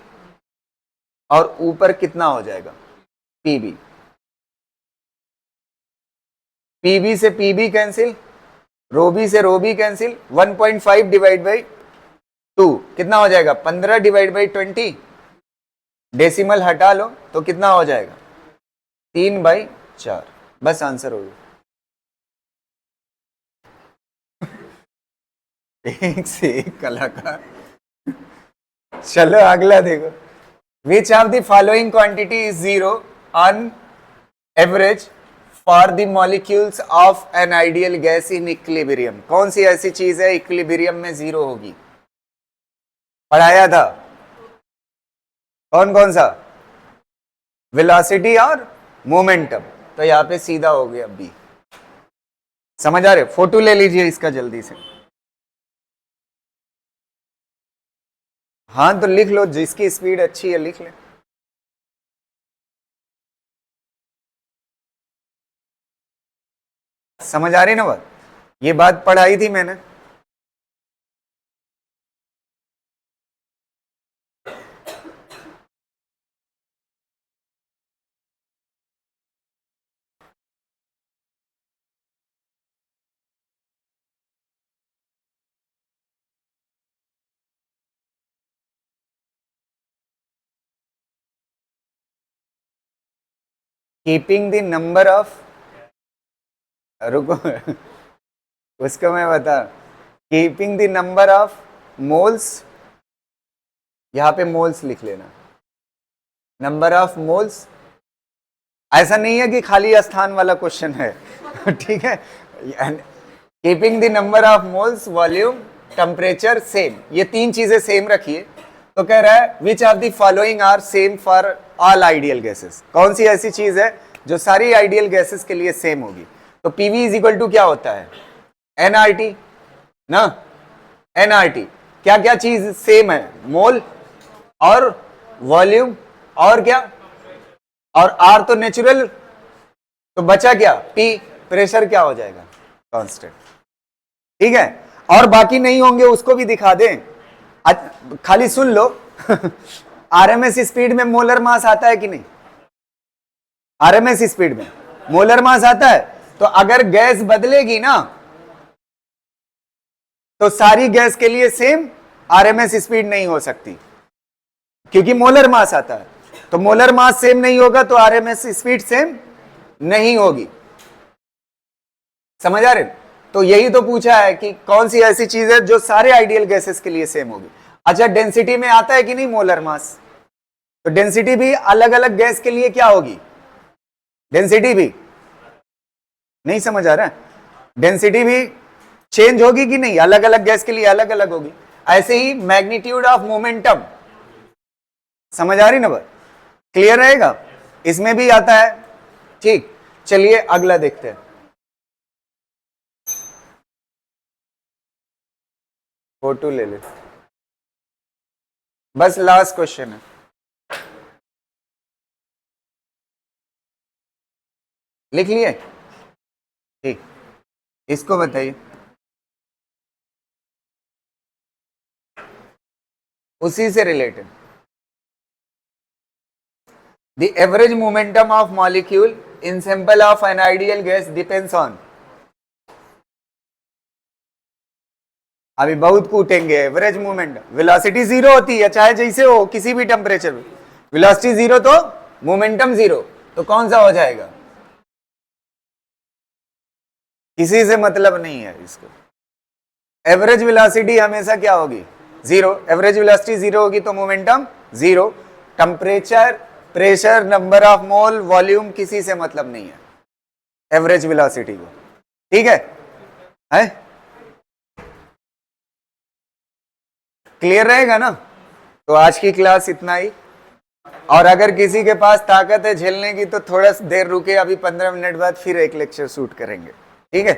और ऊपर कितना हो जाएगा PB, PB से PB कैंसिल, रो B से रो B कैंसिल, 1.5 डिवाइड बाई 2 कितना हो जाएगा 15 डिवाइड बाई 20, डेसिमल हटा लो तो कितना हो जाएगा 3/4, बस आंसर हो गया। एक से एक कलाकार। चलो अगला देखो, विच of the following quantity is 0 on average for the molecules of an ideal gas in equilibrium, कौन सी ऐसी चीज है इक्विलिब्रियम में 0 होगी, पढ़ाया था, कौन कौन सा, वेलोसिटी और मोमेंटम, तो यहां पे सीधा हो गया B, समझ आ रहे? फोटो ले लीजिए इसका जल्दी से। हाँ तो लिख लो, जिसकी स्पीड अच्छी है लिख ले। समझ आ रही ना बात? ये बात पढ़ाई थी मैंने। कीपिंग द नंबर ऑफ, रुको उसको मैं बता, keeping the number of moles, यहां पे मोल्स लिख लेना, नंबर ऑफ मोल्स। ऐसा नहीं है कि खाली स्थान वाला क्वेश्चन है ठीक है। Keeping the number of moles, volume, temperature same, ये तीन चीजें सेम रखिए। तो कह रहा है which of the following are same for all ideal gases, कौन सी ऐसी चीज है जो सारी आइडियल गैसेस के लिए सेम होगी। तो पीवी इज इक्वल टू क्या होता है, एनआरटी ना, एनआरटी। क्या क्या चीज सेम है, मोल और वॉल्यूम और क्या, और आर तो नेचुरल, तो बचा क्या, पी, प्रेशर क्या हो जाएगा, कांस्टेंट। ठीक है, और बाकी नहीं होंगे उसको भी दिखा दें, खाली सुन लो आरएमएस स्पीड में मोलर मास आता है कि नहीं, आरएमएस स्पीड में मोलर मास आता है। तो अगर गैस बदलेगी ना तो सारी गैस के लिए सेम आरएमएस स्पीड नहीं हो सकती, क्योंकि मोलर मास आता है। तो मोलर मास सेम नहीं होगा तो आरएमएस स्पीड सेम नहीं होगी। समझ आ रहे? तो यही तो पूछा है कि कौन सी ऐसी चीज है जो सारे आइडियल गैसेस के लिए सेम होगी। अच्छा, डेंसिटी में आता है कि नहीं मोलर मास, तो डेंसिटी भी अलग अलग गैस के लिए क्या होगी, डेंसिटी भी नहीं समझ आ रहा है, डेंसिटी भी चेंज होगी कि नहीं, अलग अलग गैस के लिए अलग अलग होगी। ऐसे ही मैग्नीट्यूड ऑफ मोमेंटम, समझ आ रही ना बात, क्लियर रहेगा, इसमें भी आता है। ठीक, चलिए अगला देखते हैं। फोटो ले ले, बस लास्ट क्वेश्चन है। लिख लिए? ठीक, इसको बताइए, उसी से related. The average momentum of molecule in sample of an ideal gas depends on, अभी बहुत कूटेंगे, एवरेज मूवमेंट, वेलोसिटी जीरो होती है चाहे जैसे हो किसी भी टेम्परेचर में, वेलोसिटी जीरो तो मोमेंटम जीरो, तो कौन सा हो जाएगा, किसी से मतलब नहीं है इसको। एवरेज वेलोसिटी हमेशा क्या होगी, जीरो, एवरेज वेलोसिटी जीरो होगी तो momentum zero. Temperature, pressure, number of mole, volume किसी से मतलब नहीं है एवरेज वेलोसिटी को। ठीक है, क्लियर रहेगा ना? तो आज की क्लास इतना ही, और अगर किसी के पास ताकत है झेलने की तो थोड़ा देर रुके, अभी 15 मिनट बाद फिर एक लेक्चर शूट करेंगे। ठीक है।